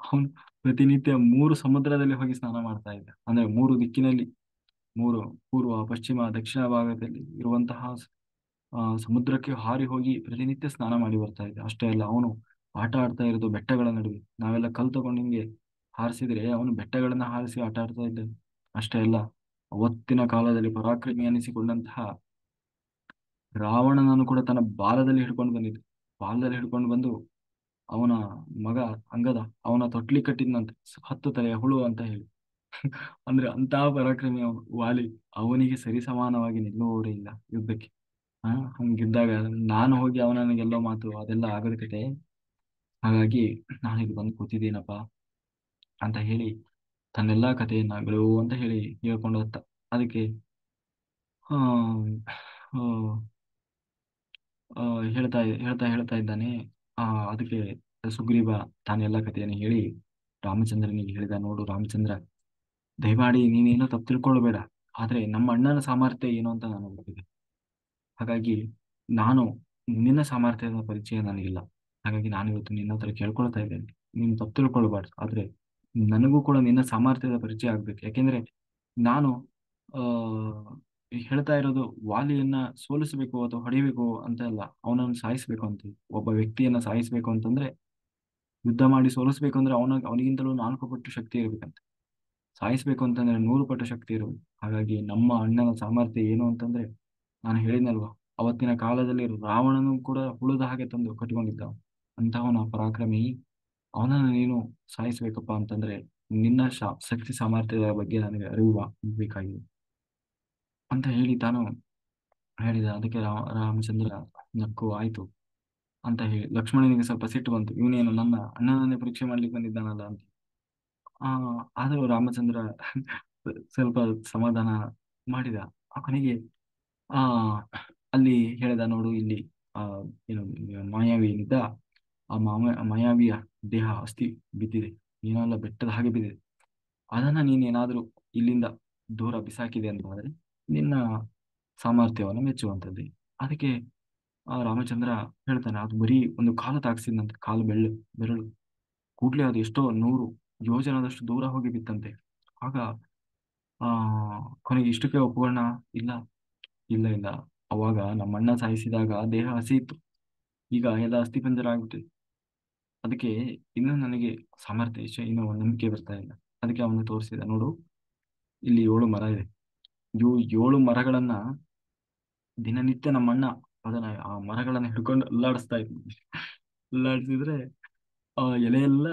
ಅವನು ಪ್ರತಿನಿತ್ಯ 3 ಸಮುದ್ರದಲ್ಲಿ ಹೋಗಿ ಸ್ನಾನ ಮಾಡ್ತಾ ಇದ್ದ. ಅಂದ್ರೆ 3 ದಿಕ್ಕಿನಲ್ಲಿ, 3 ಪೂರ್ವ ಪಶ್ಚಿಮ ದಕ್ಷಿಣ ಭಾಗದಲ್ಲಿ ಇರುವಂತಹ ಸಮುದ್ರಕ್ಕೆ ಹಾರಿ ಹೋಗಿ ಪ್ರತಿನಿತ್ಯ ಸ್ನಾನ ಮಾಡಿ ಬರ್ತಾ ಇದ್ದ. ಅಷ್ಟೇ ಅಲ್ಲ, ಅವನು ಆಟ ಆಡ್ತಾ ಇರೋದು ಬೆಟ್ಟಗಳ ನಡುವೆ. ನಾವೆಲ್ಲ ಕಲ್ ತಗೊಂಡು ಹಿಂಗೆ ಹಾರಿಸಿದ್ರೆ ಅವನು ಬೆಟ್ಟಗಳನ್ನ ಹಾರಿಸಿ ಆಟ ಆಡ್ತಾ ಇದ್ದ. ಅಷ್ಟೇ ಅಲ್ಲ, ಅವತ್ತಿನ ಕಾಲದಲ್ಲಿ ಪರಾಕ್ರಮಿ ಅನಿಸಿಕೊಂಡಂತಹ ರಾವಣನನ್ನು ಕೂಡ ತನ್ನ ಬಾಲದಲ್ಲಿ ಹಿಡ್ಕೊಂಡು ಬಂದಿದ್ದು. ಬಾಲದಲ್ಲಿ ಹಿಡ್ಕೊಂಡು ಬಂದು ಅವನ ಮಗ ಅಂಗದ ಅವನ ತೊಟ್ಲಿ ಕಟ್ಟಿದ್ನಂತೆ, 10 ತಲೆಯ ಹುಳು ಅಂತ ಹೇಳಿ. ಅಂದ್ರೆ ಅಂತಹ ಪರಾಕ್ರಮಿ ಅವನು ವಾಲಿ. ಅವನಿಗೆ ಸರಿ ಸಮಾನವಾಗಿ ನಿಲ್ಲುವವರೇ ಇಲ್ಲ ಯುದ್ಧಕ್ಕೆ. ಹಂಗಿದ್ದಾಗ ನಾನು ಹೋಗಿ ಅವನನ್ನ ಗೆಲ್ಲೋ ಮಾತು ಅದೆಲ್ಲ ಆಗದ ಕತೆ. ಹಾಗಾಗಿ ನಾನಿಲ್ಲಿ ಬಂದು ಕೂತಿದ್ದೀನಪ್ಪ ಅಂತ ಹೇಳಿ ತನ್ನೆಲ್ಲಾ ಕಥೆಯನ್ನ ಅಂತ ಹೇಳಿ ಹೇಳ್ಕೊಂಡು ಹೋಗ್ತ. ಅದಕ್ಕೆ ಆ ಆ, ಆ, ಹೇಳ್ತಾ ಇದ್ದಾನೆ. ಅದಕ್ಕೆ ಸುಗ್ರೀವ ತಾನೆಲ್ಲ ಕಥೆಯನ್ನು ಹೇಳಿ ರಾಮಚಂದ್ರನಿಗೆ ಹೇಳಿದ, ನೋಡು ರಾಮಚಂದ್ರ, ದಯಮಾಡಿ ನೀನೇನೋ ತಪ್ಪು ತಿಳ್ಕೊಳ್ಬೇಡ, ಆದ್ರೆ ನಮ್ಮ ಅಣ್ಣನ ಸಾಮರ್ಥ್ಯ ಏನು ಅಂತ ನಾನು ಗೊತ್ತಿದೆ. ಹಾಗಾಗಿ ನಾನು ನಿನ್ನ ಸಾಮರ್ಥ್ಯದ ಪರಿಚಯ ನನಗಿಲ್ಲ. ಹಾಗಾಗಿ ನಾನು ಇವತ್ತು ನಿನ್ನ ಹತ್ರ ಕೇಳ್ಕೊಳ್ತಾ ಇದ್ದೇನೆ. ನೀನು ತಪ್ಪು ತಿಳ್ಕೊಳ್ಬಾರ್ದು. ಆದ್ರೆ ನನಗೂ ಕೂಡ ನಿನ್ನ ಸಾಮರ್ಥ್ಯದ ಪರಿಚಯ ಆಗ್ಬೇಕು. ಯಾಕೆಂದ್ರೆ ನಾನು ಆ ಹೇಳ್ತಾ ಇರೋದು ವಾಲಿಯನ್ನ ಸೋಲಿಸಬೇಕು ಅಥವಾ ಹೊಡಿಬೇಕು ಅಂತ ಅಲ್ಲ, ಅವನನ್ನು ಸಾಯಿಸ್ಬೇಕು ಅಂತ. ಒಬ್ಬ ವ್ಯಕ್ತಿಯನ್ನ ಸಾಯಿಸ್ಬೇಕು ಅಂತಂದ್ರೆ, ಯುದ್ಧ ಮಾಡಿ ಸೋಲಿಸ್ಬೇಕು ಅಂದ್ರೆ ಅವನಿಗಿಂತಲೂ 4 ಪಟ್ಟು ಶಕ್ತಿ ಇರ್ಬೇಕಂತೆ. ಸಾಯಿಸ್ಬೇಕು ಅಂತಂದ್ರೆ 100 ಪಟ್ಟು ಶಕ್ತಿ ಇರಬೇಕು. ಹಾಗಾಗಿ ನಮ್ಮ ಅಣ್ಣನ ಸಾಮರ್ಥ್ಯ ಏನು ಅಂತಂದ್ರೆ, ನಾನು ಹೇಳಿದ್ನಲ್ವಾ, ಅವತ್ತಿನ ಕಾಲದಲ್ಲಿ ರಾವಣನು ಕೂಡ ಹುಳದ ಹಾಗೆ ತಂದು ಕಟ್ಕೊಂಡಿದ್ದ. ಅಂತಹವನ ಪರಾಕ್ರಮಿ. ಅವನನ್ನು ನೀನು ಸಾಯಿಸ್ಬೇಕಪ್ಪ ಅಂತಂದ್ರೆ ನಿನ್ನ ಶಕ್ತಿ ಸಾಮರ್ಥ್ಯದ ಬಗ್ಗೆ ನನಗೆ ಅರಿವು ಬೇಕಾಗಿದೆ ಅಂತ ಹೇಳಿ ತಾನು ಹೇಳಿದ. ಅದಕ್ಕೆ ರಾಮಚಂದ್ರ ನಕ್ಕು ಆಯ್ತು ಅಂತ ಹೇಳಿ, ಲಕ್ಷ್ಮಣನಿಗೆ ಸ್ವಲ್ಪ ಸಿಟ್ಟು ಬಂತು. ಇವನೇನು ನನ್ನ ಅಣ್ಣನನ್ನೇ ಪರೀಕ್ಷೆ ಮಾಡ್ಲಿಕ್ಕೆ ಬಂದಿದ್ದಾನಲ್ಲ ಅಂತ. ಆ ಆದರೂ ರಾಮಚಂದ್ರ ಸ್ವಲ್ಪ ಸಮಾಧಾನ ಮಾಡಿದ. ಆ ಕೊನೆಗೆ ಆ ಅಲ್ಲಿ ಹೇಳಿದ, ನೋಡು ಇಲ್ಲಿ ಆ ಏನು ಮಾಯಾವಿ ಏನಿದ್ದ, ಆ ಮಾಯಾವಿಯ ದೇಹ ಅಸ್ಥಿ ಬಿದ್ದಿದೆ, ಏನಲ್ಲ ಬೆಟ್ಟದ ಹಾಗೆ ಬಿದ್ದಿದೆ. ಅದನ್ನ ನೀನೇನಾದ್ರೂ ಇಲ್ಲಿಂದ ದೂರ ಬಿಸಾಕಿದೆ ಅಂತಾದ್ರೆ ನಿನ್ನ ಸಾಮರ್ಥ್ಯವನ್ನು ಮೆಚ್ಚುವಂಥದ್ದೇ. ಅದಕ್ಕೆ ರಾಮಚಂದ್ರ ಹೇಳ್ತಾನೆ, ಅದು ಬರೀ ಒಂದು ಕಾಲು ತಾಗ್ಸಿದ್ನಂತೆ, ಕಾಲು ಬೆರಳು. ಕೂಡ್ಲೆ ಅದು ಎಷ್ಟೋ 100 ಯೋಜನದಷ್ಟು ದೂರ ಹೋಗಿ ಬಿತ್ತಂತೆ. ಆಗ ಆ ಕೊನೆಗೆ ಇಷ್ಟಕ್ಕೆ ಒಪ್ಕೊಳ್ಳೋಣ. ಇಲ್ಲ, ಇಲ್ಲ, ಇಲ್ಲ. ಅವಾಗ ನಮ್ಮಣ್ಣ ಸಾಯಿಸಿದಾಗ ದೇಹ ಹಸಿ ಇತ್ತು. ಈಗ ಎಲ್ಲ ಅಸ್ಥಿಪಂಜರ ಆಗ್ಬಿಟ್ಟಿದೆ. ಅದಕ್ಕೆ ಇನ್ನು ನನಗೆ ಸಾಮರ್ಥ್ಯ ಇನ್ನು ನಂಬಿಕೆ ಬರ್ತಾ ಇಲ್ಲ. ಅದಕ್ಕೆ ಅವನು ತೋರಿಸಿದ, ನೋಡು ಇಲ್ಲಿ 7 ಮರ ಇದೆ. ಇವು 7 ಮರಗಳನ್ನ ದಿನನಿತ್ಯ ನಮ್ಮಣ್ಣ ಅದನ್ನ ಆ ಮರಗಳನ್ನ ಹಿಡ್ಕೊಂಡು ಅಲ್ಲಾಡಿಸ್ತಾ ಇದ್ವಿ. ಅಲ್ಲಾಡಿಸಿದ್ರೆ ಆ ಎಲೆ ಎಲ್ಲ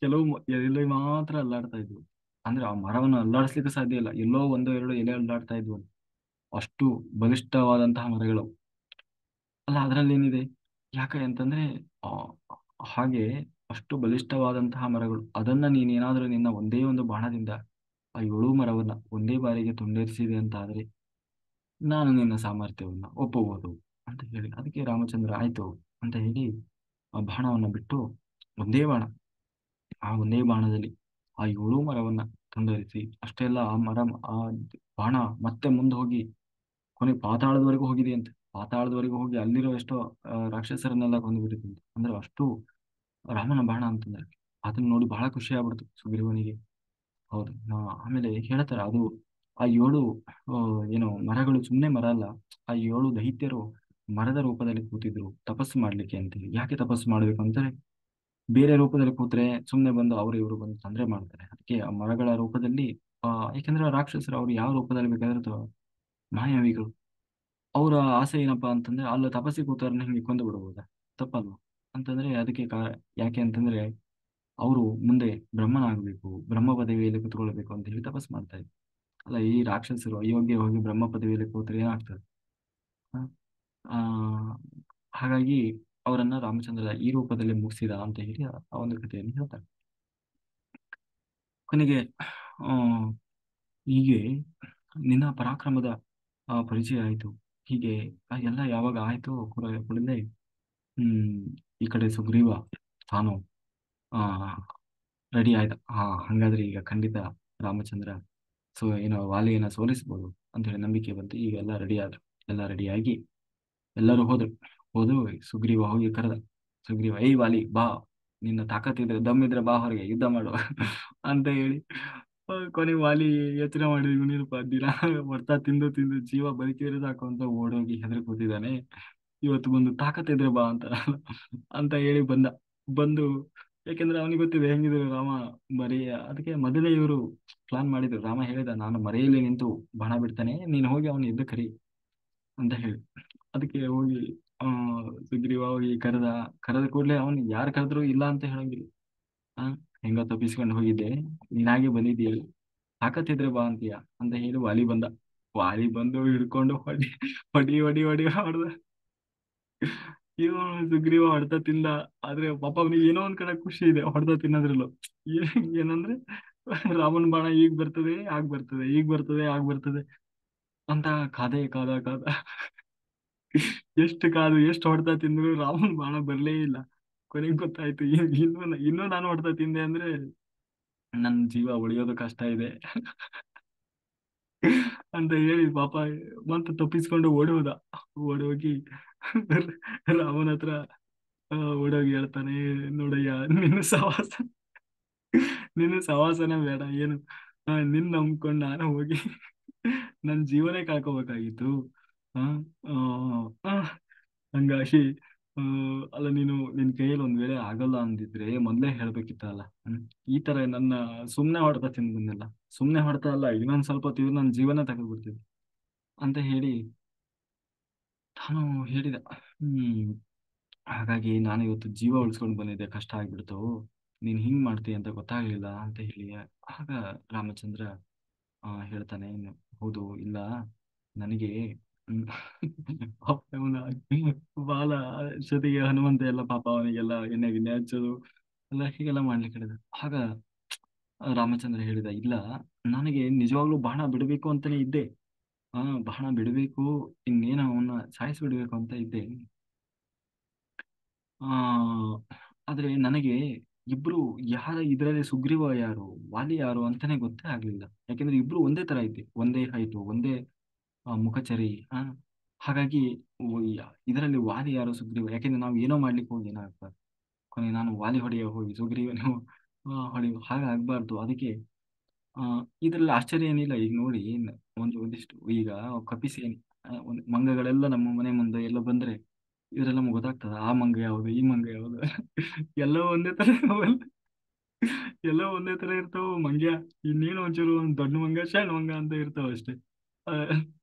ಕೆಲವು ಎಲೆ ಮಾತ್ರ ಅಲ್ಲಾಡ್ತಾ ಇದ್ವು. ಅಂದ್ರೆ ಆ ಮರವನ್ನು ಅಲ್ಲಾಡಿಸ್ಲಿಕ್ಕೆ ಸಾಧ್ಯ ಇಲ್ಲ, ಎಲ್ಲೋ ಒಂದೋ ಎರಡೋ ಎಲೆ ಅಲ್ಲಾಡ್ತಾ ಇದ್ವು. ಅಷ್ಟು ಬಲಿಷ್ಠವಾದಂತಹ ಮರಗಳು. ಅಲ್ಲ, ಅದರಲ್ಲಿ ಏನಿದೆ? ಯಾಕೆ ಅಂತಂದ್ರೆ ಆ ಹಾಗೆ ಅಷ್ಟು ಬಲಿಷ್ಠವಾದಂತಹ ಮರಗಳು, ಅದನ್ನ ನೀನೇನಾದ್ರೂ ನಿನ್ನ ಒಂದೇ ಒಂದು ಬಾಣದಿಂದ ಆ 7 ಮರವನ್ನ ಒಂದೇ ಬಾರಿಗೆ ತುಂಡರಿಸಿದೆ ಅಂತ ಆದ್ರೆ ನಾನು ನಿನ್ನ ಸಾಮರ್ಥ್ಯವನ್ನ ಒಪ್ಪಬಹುದು ಅಂತ ಹೇಳಿ. ಅದಕ್ಕೆ ರಾಮಚಂದ್ರ ಆಯ್ತು ಅಂತ ಹೇಳಿ ಆ ಬಾಣವನ್ನ ಬಿಟ್ಟು ಒಂದೇ ಬಾಣ, ಆ ಒಂದೇ ಬಾಣದಲ್ಲಿ ಆ 7 ಮರವನ್ನ ತುಂಡರಿಸಿ, ಅಷ್ಟೇ ಅಲ್ಲ, ಆ ಮರ, ಆ ಬಾಣ ಮತ್ತೆ ಮುಂದೆ ಹೋಗಿ ಕೊನೆ ಪಾತಾಳದವರೆಗೂ ಹೋಗಿದೆಯಂತೆ. ಪಾತಾಳದವರೆಗೂ ಹೋಗಿ ಅಲ್ಲಿರೋ ಎಷ್ಟೋ ರಾಕ್ಷಸರನ್ನೆಲ್ಲ ಕೊಂದು ಬಿಟ್ಟಿದ್ದಂತೆ. ಅಂದ್ರೆ ಅಷ್ಟು ರಾಮನ ಬಾಣ ಅಂತಂದ್ರೆ. ಅದನ್ನ ನೋಡಿ ಬಹಳ ಖುಷಿ ಆಗ್ಬಿಡ್ತು ಸುಗ್ರೀವನಿಗೆ. ಹೌದು. ಆಮೇಲೆ ಹೇಳ್ತಾರೆ, ಅದು ಆ 7 ಏನು ಮರಗಳು ಸುಮ್ಮನೆ ಮರ ಅಲ್ಲ. ಆ 7 ದೈತ್ಯರು ಮರದ ರೂಪದಲ್ಲಿ ಕೂತಿದ್ರು ತಪಸ್ಸು ಮಾಡ್ಲಿಕ್ಕೆ ಅಂತ ಹೇಳಿ. ಯಾಕೆ ತಪಸ್ಸು ಮಾಡ್ಬೇಕು ಅಂತಾರೆ, ಬೇರೆ ರೂಪದಲ್ಲಿ ಕೂತ್ರೆ ಸುಮ್ಮನೆ ಬಂದು ಅವರು ಇವರು ಬಂದು ತೊಂದರೆ ಮಾಡ್ತಾರೆ. ಅದಕ್ಕೆ ಆ ಮರಗಳ ರೂಪದಲ್ಲಿ ಯಾಕೆಂದ್ರೆ ಆ ರಾಕ್ಷಸರು ಅವ್ರು ಯಾವ ರೂಪದಲ್ಲಿ ಬೇಕಾದ್ರೆ ಮಾಯಾವಿಗಳು. ಅವರ ಆಸೆ ಏನಪ್ಪಾ ಅಂತಂದ್ರೆ ಅಲ್ಲಿ ತಪಸ್ಸಿ ಕೂತವ್ರನ್ನ ಹಿಂಗೆ ಕೊಂದು ಬಿಡಬಹುದಾ? ತಪ್ಪಲ್ವಾ? ಅಂತಂದ್ರೆ ಅದಕ್ಕೆ ಯಾಕೆ ಅಂತಂದ್ರೆ ಅವರು ಮುಂದೆ ಬ್ರಹ್ಮನಾಗಬೇಕು, ಬ್ರಹ್ಮ ಪದವಿಯಲ್ಲಿ ಕುತ್ಕೊಳ್ಬೇಕು ಅಂತ ಹೇಳಿ ತಪಸ್ ಮಾಡ್ತಾ ಇದ್ರು. ಅಲ್ಲ, ಈ ರಾಕ್ಷಸರು ಅಯೋಗ್ಯ ಹೋಗಿ ಬ್ರಹ್ಮ ಪದವಿಯಲ್ಲಿ ಕೂತ್ರೆ ಏನಾಗ್ತದೆ? ಹ? ಆ ಹಾಗಾಗಿ ಅವರನ್ನ ರಾಮಚಂದ್ರ ಈ ರೂಪದಲ್ಲಿ ಮುಗಿಸಿದ ಅಂತ ಹೇಳಿ ಆ ಒಂದು ಕಥೆಯನ್ನು ಹೇಳ್ತಾರೆ. ಕೊನೆಗೆ ಆ ಹೀಗೆ ನಿನ್ನ ಪರಾಕ್ರಮದ ಪರಿಚಯ ಆಯಿತು. ಹೀಗೆ ಎಲ್ಲ ಯಾವಾಗ ಆಯ್ತು ಕೂಡಲೇ ಈ ಕಡೆ ಸುಗ್ರೀವ ತಾನು ಆ ರೆಡಿ ಆಯ್ತ. ಹಂಗಾದ್ರೆ ಈಗ ಖಂಡಿತ ರಾಮಚಂದ್ರ ಏನೋ ವಾಲಿಯನ್ನ ಸೋಲಿಸ್ಬೋದು ಅಂತ ಹೇಳಿ ನಂಬಿಕೆ ಬಂತು. ಈಗ ಎಲ್ಲ ರೆಡಿ ಆದ್ರು. ಎಲ್ಲ ರೆಡಿಯಾಗಿ ಎಲ್ಲರೂ ಹೋದ್ರು. ಸುಗ್ರೀವ ಹೋಗಿ ಕರೆದ. ಸುಗ್ರೀವ, ಏಯ್ ವಾಲಿ ಬಾ, ನಿನ್ನ ತಾಕತ್ತಿದ್ರೆ ದಮ್ಮಿದ್ರೆ ಬಾ ಹೊರಗೆ ಯುದ್ಧ ಮಾಡುವ ಅಂತ ಹೇಳಿ. ಕೊನೆ ವಾಲಿ ಯೋಚನೆ ಮಾಡಿದ, ಇವನೇನಪ್ಪ ದಿನ ಹೊಡ್ತಾ ತಿಂದು ತಿಂದು ಜೀವ ಬದುಕಿದ್ರೆ ಸಾಕು ಅಂತ ಓಡೋಗಿ ಹೆದರಿ ಕೂತಿದ್ದಾನೆ, ಇವತ್ತು ಬಂದು ತಾಕತ್ತಿದ್ರೆ ಬಾ ಅಂತ ಹೇಳಿ ಬಂದು. ಯಾಕೆಂದ್ರೆ ಅವನಿಗೆ ಗೊತ್ತಿದೆ ಹೆಂಗಿದ್ರು ರಾಮ ಮರೆಯ. ಅದಕ್ಕೆ ಮೊದಲೇ ಇವರು ಪ್ಲಾನ್ ಮಾಡಿದ್ರು. ರಾಮ ಹೇಳಿದ, ನಾನು ಮರೆಯಲ್ಲಿ ನಿಂತು ಬಾಣ ಬಿಡ್ತಾನೆ, ನೀನು ಹೋಗಿ ಅವನು ಯುದ್ಧ ಕರಿ ಅಂತ ಹೇಳಿ. ಅದಕ್ಕೆ ಹೋಗಿ ಆ ಸುಗ್ರೀವ ಹೋಗಿ ಕರೆದ ಕೂಡಲೇ ಅವನು ಯಾರು ಕರೆದ್ರು ಇಲ್ಲ ಅಂತ ಹೇಳಂಗಿಲ್ಲ. ಆ ಹೆಂಗ ತಪ್ಪಿಸ್ಕೊಂಡು ಹೋಗಿದ್ದೆ, ನೀನಾಗೆ ಬಂದಿದ್ದೀಯ, ತಾಕತ್ತಿದ್ರೆ ಬಾ ಅಂತೀಯ ಅಂತ ಹೇಳಿ ವಾಲಿ ಬಂದ. ವಾಲಿ ಬಂದು ಹಿಡ್ಕೊಂಡು ಹೊಡಿ ಹೊಡಿ ಹೊಡಿ ಹೊಡಿ ಹೊಡೆದ. ಇವನು ಸುಗ್ರೀವ ಹೊಡೆತ ತಿಂದ. ಆದ್ರೆ ಪಾಪ ಅವನಿಗೆ ಏನೋ ಒಂದ್ ಕಡೆ ಖುಷಿ ಇದೆ ಹೊಡೆತ ತಿನ್ನೋದ್ರಲ್ಲೂ. ಏನಂದ್ರೆ ರಾಮನ್ ಬಾಣ ಈಗ ಬರ್ತದೆ ಆಗ್ ಬರ್ತದೆ, ಈಗ ಬರ್ತದೆ ಆಗ್ ಬರ್ತದೆ ಅಂತ ಕಾದ ಎಷ್ಟು ಕಾದು ಎಷ್ಟು ಹೊಡೆತ ತಿಂದ್ರು ರಾಮನ್ ಬಾಣ ಬರ್ಲೇ ಇಲ್ಲ. ಕೊನೆಗೆ ಗೊತ್ತಾಯ್ತು, ಇನ್ನೂ ನಾನು ಹೊಡೆತ ತಿಂದೆ ಅಂದ್ರೆ ನನ್ನ ಜೀವ ಉಳಿಯೋದು ಕಷ್ಟ ಇದೆ ಅಂತ ಹೇಳಿ ಪಾಪ ಮತ್ತೆ ತಪ್ಪಿಸ್ಕೊಂಡು ಓಡಿ ಹೋದ. ಓಡಿ ಹೋಗಿ ರಾಮನ ಹತ್ರ ಓಡೋಗಿ ಹೇಳ್ತಾನೆ, ನೋಡಯ್ಯ ನಿನ್ನ ಸವಾಸನೆ ಬೇಡ ಏನು, ನಿನ್ ನಂಬ್ಕೊಂಡು ನಾನು ಹೋಗಿ ನನ್ ಜೀವನೇ ಕಳ್ಕೊಬೇಕಾಗಿತ್ತು. ಆ ಆ, ಆ, ಹಂಗಾಗಿ ಆ, ಅಲ್ಲ ನೀನು ನಿನ್ ಕೈಯಲ್ಲಿ ಒಂದ್ ವೇಳೆ ಆಗಲ್ಲ ಅಂದಿದ್ರೆ ಮೊದ್ಲೇ ಹೇಳ್ಬೇಕಿತ್ತಲ್ಲ. ಈ ತರ ನನ್ನ ಸುಮ್ನೆ ಹೊಡೆತ ತಿಂದ್ ಬಂದಿಲ್ಲ. ಸುಮ್ನೆ ಹೊಡೆತ ಅಲ್ಲ, ಇನ್ನೊಂದ್ ಸ್ವಲ್ಪ ಹೊತ್ತಿಗೆ ನನ್ನ ಜೀವನ ತಗೊಂಡ್ಬಿಡ್ತಿದ್ದೆ ಅಂತ ಹೇಳಿ ನಾನು ಹೇಳಿದೆ. ಹ್ಮ್ ಹಾಗಾಗಿ ನಾನು ಇವತ್ತು ಜೀವ ಉಳಿಸ್ಕೊಂಡು ಬಂದಿದ್ದೆ, ಕಷ್ಟ ಆಗ್ಬಿಡ್ತು, ನೀನ್ ಹಿಂಗ್ ಮಾಡ್ತೀಯ ಅಂತ ಗೊತ್ತಾಗ್ಲಿಲ್ಲ ಅಂತ ಹೇಳಿ. ಆಗ ರಾಮಚಂದ್ರ ಹೇಳ್ತಾನೆ, ಹೌದು ಇಲ್ಲ ನನಗೆ ಹ್ಮ್, ಪಾಪ ಬಾಲ ಜೊತೆಗೆ ಹನುಮಂತ ಎಲ್ಲ ಪಾಪ ಅವನಿಗೆಲ್ಲ ಎಣ್ಣೆ ಗಿಣ್ಣೆ ಹಚ್ಚೋದು ಎಲ್ಲ ಹೀಗೆಲ್ಲ ಮಾಡ್ಲಿಕ್ಕೆ ಹೇಳಿದ. ಆಗ ರಾಮಚಂದ್ರ ಹೇಳಿದ, ಇಲ್ಲ ನನಗೆ ನಿಜವಾಗ್ಲೂ ಬಾಣ ಬಿಡಬೇಕು ಅಂತಾನೆ ಇದ್ದೆ. ಬಾಣ ಬಿಡಬೇಕು, ಇನ್ನೇನು ಅವನ್ನ ಸಾಯಿಸ್ಬಿಡ್ಬೇಕು ಅಂತ ಇದ್ದೆ. ಆ ಆದ್ರೆ ನನಗೆ ಇಬ್ರು ಯಾರ ಇದ್ರಲ್ಲಿ ಸುಗ್ರೀವ ಯಾರು, ವಾಲಿ ಯಾರು ಅಂತಾನೆ ಗೊತ್ತೇ ಆಗ್ಲಿಲ್ಲ. ಯಾಕೆಂದ್ರೆ ಇಬ್ರು ಒಂದೇ ತರ ಇದ್ದೆ, ಒಂದೇ ಹೈಟು, ಒಂದೇ ಮುಖಚರಿ. ಹಾಗಾಗಿ ಇದರಲ್ಲಿ ವಾಲಿ ಯಾರು ಸುಗ್ರೀವ, ಯಾಕೆಂದ್ರೆ ನಾವು ಏನೋ ಮಾಡ್ಲಿಕ್ಕೆ ಹೋಗಿ ಏನಾಗ್ತದೆ, ಕೊನೆ ನಾನು ವಾಲಿ ಹೊಡೆಯ ಹೋಗಿ ಸುಗ್ರೀವನು ಹೊಡೆಯುವ ಹಾಗೆ ಆಗ್ಬಾರ್ದು. ಅದಕ್ಕೆ ಆ ಇದ್ರಲ್ಲಿ ಆಶ್ಚರ್ಯ ಏನಿಲ್ಲ. ಈಗ ನೋಡಿ, ಒಂದಿಷ್ಟು ಈಗ ಕಪಿಸೇನೆ, ಒಂದು ಮಂಗಗಳೆಲ್ಲ ನಮ್ಮ ಮನೆ ಮುಂದೆ ಎಲ್ಲ ಬಂದ್ರೆ ಇವರೆಲ್ಲ ನಮ್ಗೆ ಗೊತ್ತಾಗ್ತದ, ಆ ಮಂಗ ಯಾವುದು ಈ ಮಂಗ ಯಾವುದು ಎಲ್ಲ ಒಂದೇ ತರ ಇರ್ತಾವಲ್ಲ. ಎಲ್ಲ ಒಂದೇ ತರ ಇರ್ತಾವ ಮಂಗ್ಯ. ಇನ್ನೇನು ಒಂಚೂರು ಒಂದ್ ದೊಡ್ಡ ಮಂಗ ಸಣ್ಣ ಮಂಗ ಅಂತ ಇರ್ತಾವ ಅಷ್ಟೇ. ಆ,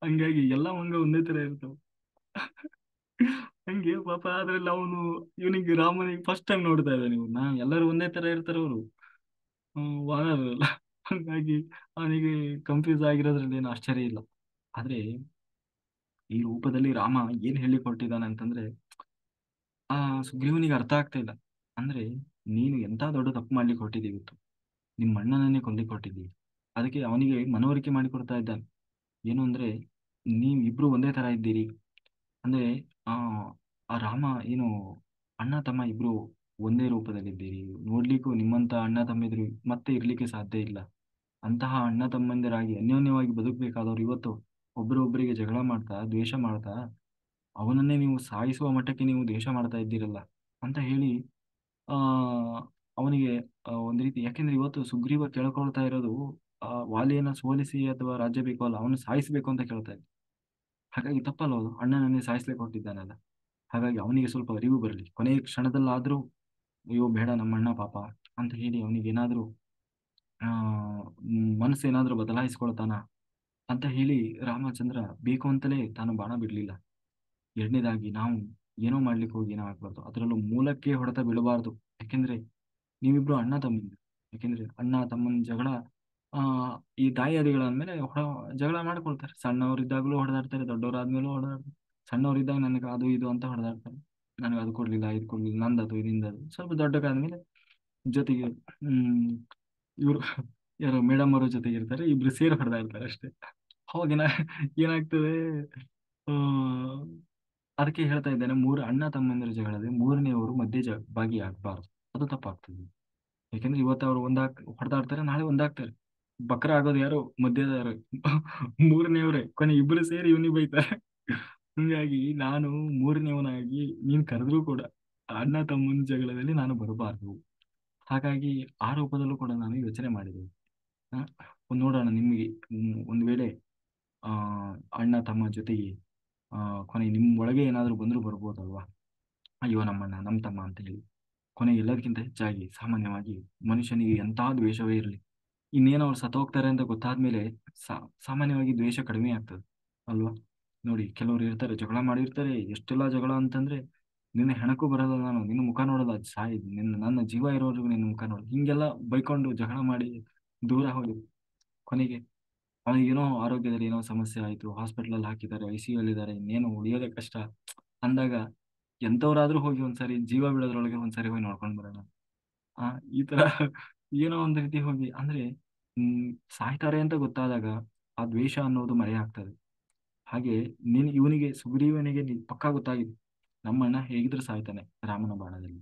ಹಂಗಾಗಿ ಎಲ್ಲ ಮಂಗ ಒಂದೇ ತರ ಇರ್ತಾವ. ಹಂಗೆ ಪಾಪ ಅದ್ರಲ್ಲಿ ಅವನು ಇವನಿಗೆ ರಾಮನಿಗೆ ಫಸ್ಟ್ ಟೈಮ್ ನೋಡ್ತಾ ಇದ್ದಾನೆ ಇವ್ನ, ಎಲ್ಲರೂ ಒಂದೇ ತರ ಇರ್ತಾರ ಅವರು, ವಾನರಲ್ಲ. ಹಂಗಾಗಿ ಅವನಿಗೆ ಕನ್ಫ್ಯೂಸ್ ಆಗಿರೋದ್ರಲ್ಲಿ ಏನು ಆಶ್ಚರ್ಯ ಇಲ್ಲ. ಆದ್ರೆ ಈ ರೂಪದಲ್ಲಿ ರಾಮ ಏನ್ ಹೇಳಿಕೊಟ್ಟಿದ್ದಾನೆ ಅಂತಂದ್ರೆ, ಆ ಸುಗ್ರೀವನಿಗೆ ಅರ್ಥ ಆಗ್ತಾ ಇಲ್ಲ. ಅಂದ್ರೆ ನೀನು ಎಂತ ದೊಡ್ಡ ತಪ್ಪು ಮಾಡ್ಲಿಕ್ಕೆ ಹೊಟ್ಟಿದ್ದೀವಿ ಇವತ್ತು, ನಿಮ್ಮ ಅಣ್ಣನನ್ನೇ ಕೊಲ್ಲಿಕ್ಕೆ ಹೊಟ್ಟಿದ್ದೀವಿ. ಅದಕ್ಕೆ ಅವನಿಗೆ ಮನವರಿಕೆ ಮಾಡಿಕೊಡ್ತಾ ಇದ್ದಾನೆ. ಏನು ಅಂದ್ರೆ, ನೀವು ಇಬ್ರು ಒಂದೇ ತರ ಇದ್ದೀರಿ. ಅಂದ್ರೆ ಆ ಆ ರಾಮ ಏನು, ಅಣ್ಣ ತಮ್ಮ ಇಬ್ರು ಒಂದೇ ರೂಪದಲ್ಲಿದ್ದೀರಿ. ನೋಡ್ಲಿಕ್ಕೂ ನಿಮ್ಮಂತ ಅಣ್ಣ ತಮ್ಮಿದ್ರು ಮತ್ತೆ ಇರ್ಲಿಕ್ಕೆ ಸಾಧ್ಯ ಇಲ್ಲ. ಅಂತಹ ಅಣ್ಣ ತಮ್ಮಂದಿರಾಗಿ ಅನ್ಯೋನ್ಯವಾಗಿ ಬದುಕಬೇಕಾದವ್ರು ಇವತ್ತು ಒಬ್ಬರೊಬ್ಬರಿಗೆ ಜಗಳ ಮಾಡ್ತಾ ದ್ವೇಷ ಮಾಡ್ತಾ ಅವನನ್ನೇ ನೀವು ಸಾಯಿಸುವ ಮಟ್ಟಕ್ಕೆ ನೀವು ದ್ವೇಷ ಮಾಡ್ತಾ ಇದ್ದೀರಲ್ಲ ಅಂತ ಹೇಳಿ ಆ ಅವನಿಗೆ ಒಂದ್ ರೀತಿ, ಯಾಕೆಂದ್ರೆ ಇವತ್ತು ಸುಗ್ರೀವ ಕೇಳ್ಕೊಳ್ತಾ ಇರೋದು ವಾಲಿಯನ್ನ ಸೋಲಿಸಿ ಅಥವಾ ರಾಜ್ಯ ಬೇಕೋ ಅಲ್ಲ, ಅವನು ಸಾಯಿಸಬೇಕು ಅಂತ ಕೇಳ್ತಾ ಇದ್ದ. ಹಾಗಾಗಿ ತಪ್ಪಲ್ಲ ಅದು, ಅಣ್ಣನನ್ನೇ ಸಾಯಿಸ್ಲಿಕ್ಕೆ ಹೊಟ್ಟಿದ್ದಾನಲ್ಲ. ಹಾಗಾಗಿ ಅವನಿಗೆ ಸ್ವಲ್ಪ ಅರಿವು ಬರಲಿ, ಕೊನೆಯ ಕ್ಷಣದಲ್ಲಾದ್ರೂ ಅಯ್ಯೋ ಬೇಡ ನಮ್ಮ ಅಣ್ಣ ಪಾಪ ಅಂತ ಹೇಳಿ ಅವನಿಗೆ ಏನಾದ್ರೂ ಆ ಮನಸ್ಸೇನಾದ್ರೂ ಬದಲಾಯಿಸ್ಕೊಳ್ತಾನ ಅಂತ ಹೇಳಿ ರಾಮಚಂದ್ರ ಬೇಕು ಅಂತಲೇ ತಾನು ಬಾಣ ಬಿಡ್ಲಿಲ್ಲ. ಎರಡನೇದಾಗಿ ನಾವು ಏನೋ ಮಾಡ್ಲಿಕ್ಕೆ ಹೋಗಿ ಏನೋ ಆಗ್ಬಾರ್ದು, ಅದರಲ್ಲೂ ಮೂಲಕ್ಕೆ ಹೊಡೆತ ಬೀಳಬಾರ್ದು. ಯಾಕೆಂದ್ರೆ ನೀವಿಬ್ರು ಅಣ್ಣ ತಮ್ಮಂದಿರು. ಯಾಕೆಂದ್ರೆ ಅಣ್ಣ ತಮ್ಮನ ಜಗಳ ಆ ಈ ದಾಯಾದಿಗಳಂದ್ಮೇಲೆ ಜಗಳ ಮಾಡ್ಕೊಳ್ತಾರೆ. ಸಣ್ಣವರಿದ್ದಾಗಲೂ ಹೊಡೆದಾಡ್ತಾರೆ, ದೊಡ್ಡವರಾದ್ಮೇಲೂ ಹೊಡೆದಾಡ್ತಾರೆ. ಸಣ್ಣವರಿದ್ದಾಗ ನನಗೆ ಅದು ಇದು ಅಂತ ಹೊಡೆದಾಡ್ತಾರೆ, ನನಗೆ ಅದು ಕೊಡ್ಲಿಲ್ಲ ಇದು ಕೊಡ್ಲಿಲ್ಲ, ನಂದದು ಇದರಿಂದದು. ಸ್ವಲ್ಪ ದೊಡ್ಡಗಾದ್ಮೇಲೆ ಜೊತೆಗೆ ಹ್ಮ್ ಇವರು ಯಾರು ಮೇಡಮ್ ಅವರ ಜೊತೆಗೆ ಇರ್ತಾರೆ, ಇಬ್ರು ಸೇರಿ ಹೊಡೆದಾಡ್ತಾರೆ ಅಷ್ಟೇ. ಅವಾಗ ಏನಾಗ್ತದೆ, ಆ ಅದಕ್ಕೆ ಹೇಳ್ತಾ ಇದ್ದೇನೆ, ಮೂರು ಅಣ್ಣ ತಮ್ಮಂದಿರ ಜಗಳದಲ್ಲಿ ಮೂರನೆಯವರು ಮಧ್ಯೆ ಭಾಗಿಯಾಗಬಾರ್ದು. ಅದು ತಪ್ಪಾಗ್ತದೆ. ಯಾಕೆಂದ್ರೆ ಇವತ್ತು ಅವರು ಹೊಡೆದಾಡ್ತಾರೆ, ನಾಳೆ ಒಂದಾಗ್ತಾರೆ. ಬಕ್ರ ಆಗೋದು ಯಾರು, ಮಧ್ಯದ ಮೂರನೆಯವರೇ. ಕೊನೆ ಇಬ್ರು ಸೇರಿ ಇವನಿಗೆ ಬೈತಾರೆ. ಹೀಗಾಗಿ ನಾನು ಮೂರನೆಯವನಾಗಿ ನೀನ್ ಕರೆದ್ರೂ ಕೂಡ ಅಣ್ಣ ತಮ್ಮನ ಜಗಳದಲ್ಲಿ ನಾನು ಬರಬಾರ್ದು. ಹಾಗಾಗಿ ಆ ರೂಪದಲ್ಲೂ ಕೂಡ ನಾನು ಯೋಚನೆ ಮಾಡಿದೆ. ಆ, ನೋಡೋಣ ನಿಮಗೆ ಒಂದು ವೇಳೆ ಆ ಅಣ್ಣ ತಮ್ಮ ಜೊತೆಗೆ ಆ ಕೊನೆ ನಿಮ್ ಒಳಗೆ ಏನಾದ್ರು ಬಂದ್ರು ಬರ್ಬೋದಲ್ವಾ, ಅಯ್ಯೋ ನಮ್ಮಣ್ಣ ನಮ್ಮ ತಮ್ಮ ಅಂತ ಹೇಳಿ. ಕೊನೆ ಎಲ್ಲದಕ್ಕಿಂತ ಹೆಚ್ಚಾಗಿ ಸಾಮಾನ್ಯವಾಗಿ ಮನುಷ್ಯನಿಗೆ ಎಂತಹ ದ್ವೇಷವೇ ಇರಲಿ, ಇನ್ನೇನು ಅವ್ರು ಸತ್ತೋಗ್ತಾರೆ ಅಂತ ಗೊತ್ತಾದ್ಮೇಲೆ ಸಾಮಾನ್ಯವಾಗಿ ದ್ವೇಷ ಕಡಿಮೆ ಆಗ್ತದೆ ಅಲ್ವಾ. ನೋಡಿ ಕೆಲವರು ಇರ್ತಾರೆ, ಜಗಳ ಮಾಡಿರ್ತಾರೆ, ಎಷ್ಟೆಲ್ಲ ಜಗಳ ಅಂತಂದ್ರೆ ನಿನ್ನ ಹೆಣಕ್ಕೂ ಬರಲ್ಲ, ನಾನು ನಿನ್ನ ಮುಖ ನೋಡಲ್ಲ, ಸಾಯಿ ನನ್ನ ಜೀವ ಇರೋವರೆಗೂ ನಿನ್ನ ಮುಖ ನೋಡಲ್ಲ, ಹಿಂಗೆಲ್ಲ ಬೈಕೊಂಡು ಜಗಳ ಮಾಡಿ ದೂರ ಹೋಗಿ ಕೊನೆಗೆ ಅವನಿಗೇನೋ ಆರೋಗ್ಯದಲ್ಲಿ ಏನೋ ಸಮಸ್ಯೆ ಆಯ್ತು, ಹಾಸ್ಪಿಟ್ಲಲ್ಲಿ ಹಾಕಿದ್ದಾರೆ, ICU ಇದ್ದಾರೆ, ಇನ್ನೇನು ಉಳಿಯೋದೇ ಕಷ್ಟ ಅಂದಾಗ ಎಂತವ್ರಾದ್ರೂ ಹೋಗಿ ಒಂದ್ಸರಿ ಜೀವ ಬಿಡೋದ್ರೊಳಗೆ ಒಂದ್ಸರಿ ಹೋಗಿ ನೋಡ್ಕೊಂಡ್ ಬರೋಣ. ಆ ಈ ತರ ಏನೋ ಒಂದ್ ರೀತಿ ಹೋಗಿ ಅಂದ್ರೆ ಹ್ಮ್ ಸಾಯ್ತಾರೆ ಅಂತ ಗೊತ್ತಾದಾಗ ಆ ದ್ವೇಷ ಅನ್ನೋದು ಮರೆಯಾಗ್ತದೆ. ಹಾಗೆ ಇವನಿಗೆ ಸುಗ್ರೀವನಿಗೆ ಪಕ್ಕಾ ಗೊತ್ತಾಗಿದೆ, ನಮ್ಮಣ್ಣ ಹೇಗಿದ್ರು ಸಾಯ್ತಾನೆ ರಾಮನ ಬಾಣದಲ್ಲಿ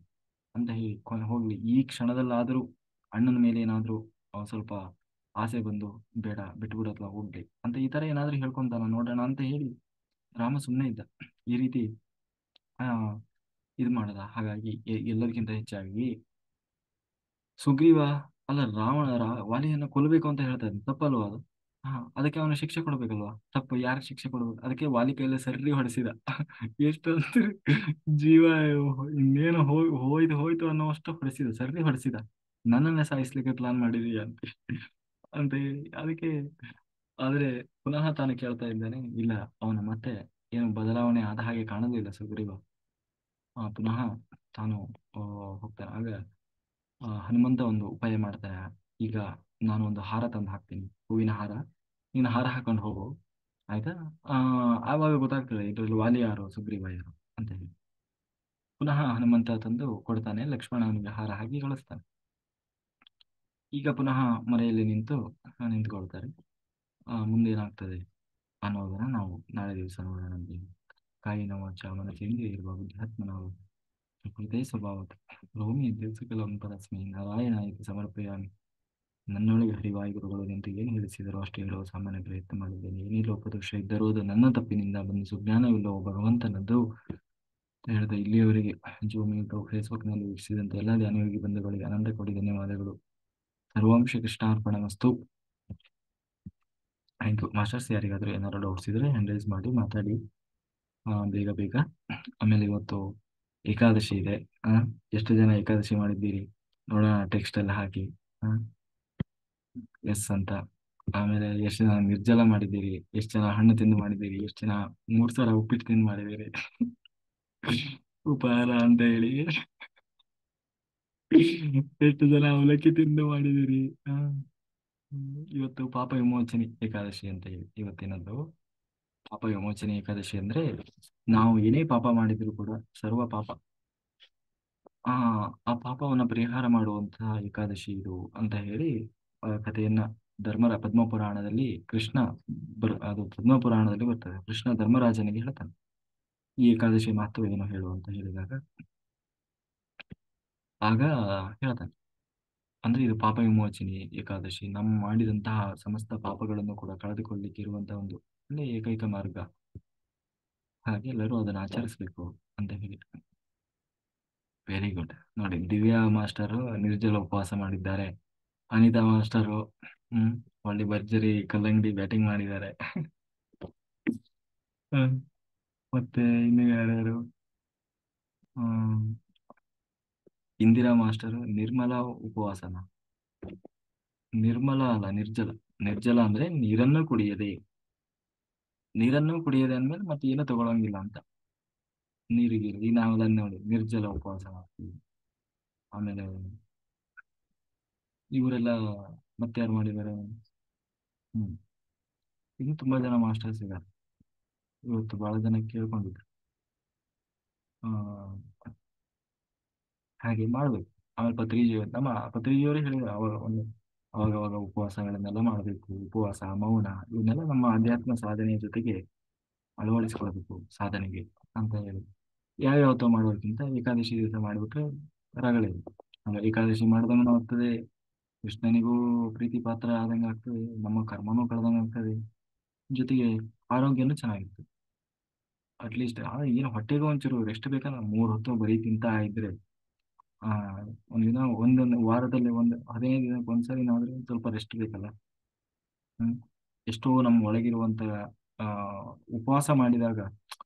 ಅಂತ ಹೇಳಿ ಹೋಗ್ಲಿ ಈ ಕ್ಷಣದಲ್ಲಾದ್ರೂ ಅಣ್ಣನ ಮೇಲೆ ಏನಾದ್ರೂ ಸ್ವಲ್ಪ ಆಸೆ ಬಂದು ಬೇಡ ಬಿಟ್ಬಿಡತ್ಲ ಹೋಗ್ಲಿ ಅಂತ ಈ ತರ ಏನಾದ್ರೂ ಹೇಳ್ಕೊಂತಾನ ನೋಡೋಣ ಅಂತ ಹೇಳಿ ರಾಮ ಸುಮ್ಮನೆ ಇದ್ದ. ಈ ರೀತಿ ಆ ಇದು ಮಾಡದ. ಹಾಗಾಗಿ ಎಲ್ಲರಿಗಿಂತ ಹೆಚ್ಚಾಗಿ ಸುಗ್ರೀವ ಅಲ್ಲ ವಾಲಿಯನ್ನ ಕೊಲ್ಲಬೇಕು ಅಂತ ಹೇಳ್ತಾ ಇದ್ದ, ತಪ್ಪಲ್ವಾ ಅದು? ಅದಕ್ಕೆ ಅವನು ಶಿಕ್ಷೆ ಕೊಡ್ಬೇಕಲ್ವಾ? ತಪ್ಪು ಯಾರಿಗೆ ಶಿಕ್ಷೆ ಕೊಡ್ಬೇಕು? ಅದಕ್ಕೆ ವಾಲಿ ಕೈಯಲ್ಲಿ ಸರಿ ಹೊಡೆಸಿದ. ಎಷ್ಟಂತ ಜೀವ ಇನ್ನೇನು ಹೋಯ್ತು ಹೋಯ್ತು ಅನ್ನೋಷ್ಟು ಹೊಡೆಸಿದ, ಸರಿ ಹೊಡೆಸಿದ. ನನ್ನನ್ನೇ ಸಾಯಿಸ್ಲಿಕ್ಕೆ ಪ್ಲಾನ್ ಮಾಡಿದೀಯ ಅಂತ ಅಂತ ಹೇಳಿ. ಅದಕ್ಕೆ ಆದ್ರೆ ಪುನಃ ತಾನು ಕೇಳ್ತಾ ಇದ್ದಾನೆ. ಇಲ್ಲ, ಅವನು ಮತ್ತೆ ಏನು ಬದಲಾವಣೆ ಆದ ಹಾಗೆ ಕಾಣಲಿಲ್ಲ ಸುಗ್ರೀವ. ಪುನಃ ತಾನು ಹೋಗ್ತಾನೆ. ಆಗ ಹನುಮಂತ ಒಂದು ಉಪಾಯ ಮಾಡ್ತಾನೆ. ಈಗ ನಾನು ಒಂದು ಹಾರ ತಂದು ಹಾಕ್ತೀನಿ, ಹೂವಿನ ಹಾರ. ನೀನು ಹಾರ ಹಾಕೊಂಡು ಹೋಗು, ಆಯ್ತಾ? ಆ ಆವಾಗ ಗೊತ್ತಾಗ್ತದೆ ಇದ್ರಲ್ಲಿ ವಾಲಿ ಯಾರು ಸುಗ್ರೀವ ಯಾರು ಅಂತ ಹೇಳಿ. ಪುನಃ ಹನುಮಂತ ತಂದು ಕೊಡ್ತಾನೆ, ಲಕ್ಷ್ಮಣ ಅವನಿಗೆ ಹಾರ ಹಾಕಿ ಕಳಿಸ್ತಾನೆ. ಈಗ ಪುನಃ ಮರೆಯಲ್ಲಿ ನಿಂತುಕೊಳ್ತಾರೆ. ಮುಂದೆ ಏನಾಗ್ತದೆ ಅನ್ನೋದನ್ನ ನಾವು ನಾಳೆ ದಿವಸ ನೋಡೋಣ. ಕಾಯಿನ ವಾಚ ಮನಸ್ಸಿಂದ ಇರುವ ಬುದ್ಧಾತ್ಮ ನಾವು ಹೃದಯ ಸ್ವಭಾವ ರೋಮಿ ದಿವಸಕಲಂ ಪರಸ್ಮೈ ನಾರಾಯಣ ಇದು ಸಮರ್ಪಯಾಮಿ. ನನ್ನೊಳಗೆ ಹರಿವಾಯುಗುರುಗಳು ನಿಂತು ಏನು ಹೇಳಿಸಿದರೂ ಅಷ್ಟೇ ಹೇಳುವ ಸಾಮಾನ್ಯ ಪ್ರಯತ್ನ ಮಾಡಿದ್ದೇನೆ. ಏನೇ ಲೋಪದೋಷ ಇದ್ದರೂ ಅದು ನನ್ನ ತಪ್ಪಿನಿಂದ ಬಂದು ಸುಜ್ಞಾನವಿಲ್ಲವೋ ಭಗವಂತನದ್ದು ಹೇಳಿದ. ಇಲ್ಲಿಯವರೆಗೆ ಜೂಮ್ ಯೂಟ್ಯೂಬ್ ಫೇಸ್ಬುಕ್ನಲ್ಲಿ ವೀಕ್ಷಿಸಿದಂತೆ ಎಲ್ಲ ಧ್ಯಾನಯೋಗಿ ಬಂಧುಗಳಿಗೆ ಅನಂತ ಕೋಟಿ ಧನ್ಯವಾದಗಳು. ಸರ್ವಾಂಶ ಕೃಷ್ಣಾರ್ಪಣಮಸ್ತು. ಆಯ್ತು ಮಾಸ್ಟರ್ಸ್, ಯಾರಿಗಾದ್ರೂ ಏನಾದ್ರು ಡೌಟ್ಸ್ ಇದ್ರೆ ಹ್ಯಾಂಡ್ ರೈಸ್ ಮಾಡಿ ಮಾತಾಡಿ ಬೇಗ ಬೇಗ. ಆಮೇಲೆ ಇವತ್ತು ಏಕಾದಶಿ ಇದೆ. ಎಷ್ಟು ಜನ ಏಕಾದಶಿ ಮಾಡಿದ್ದೀರಿ ನೋಡೋಣ, ಟೆಕ್ಸ್ಟ್ ಎಲ್ಲ ಹಾಕಿ ಎಸ್ ಅಂತ. ಆಮೇಲೆ ಎಷ್ಟು ಜನ ನಿರ್ಜಲ ಮಾಡಿದ್ದೀರಿ, ಎಷ್ಟು ಜನ ಹಣ್ಣು ತಿಂದು ಮಾಡಿದ್ದೀರಿ, ಎಷ್ಟು ಜನ 3 ಸಲ ಉಪ್ಪಿಟ್ಟು ತಿಂದು ಮಾಡಿದ್ದೀರಿ ಉಪಹಾರ ಅಂತ ಹೇಳಿ. ಎಷ್ಟು ಜನ ಅವಲಕ್ಕಿ ತಿಂದು ಮಾಡಿದ್ದೀರಿ. ಇವತ್ತು ಪಾಪ ವಿಮೋಚನೆ ಏಕಾದಶಿ ಅಂತ ಹೇಳಿ ಇವತ್ತಿನದ್ದು. ಪಾಪ ವಿಮೋಚನೆ ಏಕಾದಶಿ ಅಂದ್ರೆ ನಾವು ಏನೇ ಪಾಪ ಮಾಡಿದ್ರು ಕೂಡ ಸರ್ವ ಪಾಪ ಆ ಆ ಪಾಪವನ್ನ ಪರಿಹಾರ ಮಾಡುವಂತಹ ಏಕಾದಶಿ ಇದು ಅಂತ ಹೇಳಿ ಕಥೆಯನ್ನ ಪದ್ಮಪುರಾಣದಲ್ಲಿ ಕೃಷ್ಣ ಅದು ಪದ್ಮಪುರಾಣದಲ್ಲಿ ಬರ್ತದೆ. ಕೃಷ್ಣ ಧರ್ಮರಾಜನಿಗೆ ಹೇಳ್ತಾನೆ ಈ ಏಕಾದಶಿ ಮಹತ್ವ ಏನು ಹೇಳು ಅಂತ ಹೇಳಿದಾಗ, ಆಗ ಹೇಳ್ತಾನೆ ಅಂದ್ರೆ ಇದು ಪಾಪ ವಿಮೋಚನೆ ಏಕಾದಶಿ, ನಮ್ಮ ಮಾಡಿದಂತಹ ಸಮಸ್ತ ಪಾಪಗಳನ್ನು ಕೂಡ ಕಳೆದುಕೊಳ್ಳಿಕ್ಕೆ ಇರುವಂತಹ ಒಂದು ಒಳ್ಳೆ ಏಕೈಕ ಮಾರ್ಗ. ಹಾಗೆ ಎಲ್ಲರೂ ಅದನ್ನು ಆಚರಿಸ್ಬೇಕು ಅಂತ ಹೇಳಿ. Very good. ನೋಡಿ, ದಿವ್ಯಾ ಮಾಸ್ಟರು ನಿರ್ಜಲ ಉಪವಾಸ ಮಾಡಿದ್ದಾರೆ. ಅನಿತಾ ಮಾಸ್ಟರು ಒಳ್ಳೆ ಭರ್ಜರಿ ಕಲ್ಲಂಗಡಿ ಬ್ಯಾಟಿಂಗ್ ಮಾಡಿದ್ದಾರೆ. ಮತ್ತೆ ಇನ್ನು ಯಾರ್ಯಾರು? ಇಂದಿರಾ ಮಾಸ್ಟರು ನಿರ್ಮಲ ಉಪವಾಸನ, ನಿರ್ಮಲ ಅಲ್ಲ ನಿರ್ಜಲ. ನಿರ್ಜಲ ಅಂದ್ರೆ ನೀರನ್ನು ಕುಡಿಯದೆ ಅಂದ್ಮೇಲೆ ಮತ್ತೆ ಏನೂ ತಗೊಳಂಗಿಲ್ಲ ಅಂತ. ನೀರಿಗೆ ನಾವೆಲ್ಲ ನೋಡಿ ನಿರ್ಜಲ ಉಪವಾಸ ಮಾಡ್ತೀವಿ. ಆಮೇಲೆ ಇವರೆಲ್ಲ ಮತ್ತೆ ಯಾರು ಮಾಡಿದ್ದಾರೆ? ಇನ್ನು ತುಂಬಾ ಜನ ಮಾಸ್ಟರ್ಸ್ ಇದ್ದಾರೆ. ಇವತ್ತು ಬಹಳ ಜನ ಕೇಳ್ಕೊಂಡಿದ್ರು. ಹಾಗೆ ಮಾಡ್ಬೇಕು. ಆಮೇಲೆ ನಮ್ಮ ಪತ್ರಿಜಿಯವರೇ ಹೇಳಿದ್ರು ಅವಾಗ ಉಪವಾಸಗಳನ್ನೆಲ್ಲ ಮಾಡಬೇಕು. ಉಪವಾಸ, ಮೌನ ಇವನ್ನೆಲ್ಲ ನಮ್ಮ ಆಧ್ಯಾತ್ಮ ಸಾಧನೆಯ ಜೊತೆಗೆ ಅಳವಡಿಸಿಕೊಳ್ಬೇಕು ಸಾಧನೆಗೆ ಅಂತ ಹೇಳಿ. ಯಾವ್ಯಾವತ್ತೋ ಮಾಡೋದಕ್ಕಿಂತ ಏಕಾದಶಿ ದಿವಸ ಮಾಡಿಬಿಟ್ರೆ ರಗಳಿದೆ. ಏಕಾದಶಿ ಮಾಡ್ದಂಗೂ ಆಗ್ತದೆ, ಕೃಷ್ಣನಿಗೂ ಪ್ರೀತಿ ಪಾತ್ರ ಆದಂಗೆ ಆಗ್ತದೆ, ನಮ್ಮ ಕರ್ಮನೂ ಕಳೆದಂಗೆ ಆಗ್ತದೆ, ಜೊತೆಗೆ ಆರೋಗ್ಯನೂ ಚೆನ್ನಾಗಿರ್ತದೆ. ಅಟ್ಲೀಸ್ಟ್ ಏನು ಹೊಟ್ಟೆಗೂ ಒಂಚೂರು ರೆಸ್ಟ್ ಬೇಕಲ್ಲ. 3 ಹೊತ್ತು ಬರೀ ತಿಂತಾ ಇದ್ರೆ ಒಂದಿನ ಒಂದೊಂದು ವಾರದಲ್ಲಿ 15 ದಿನಕ್ಕೆ ಒಂದ್ಸರಿನಾದ್ರೂ ಸ್ವಲ್ಪ ರೆಸ್ಟ್ ಬೇಕಲ್ಲ. ಎಷ್ಟೋ ನಮ್ಮ ಒಳಗಿರುವಂತ ಆ ಉಪವಾಸ ಮಾಡಿದಾಗ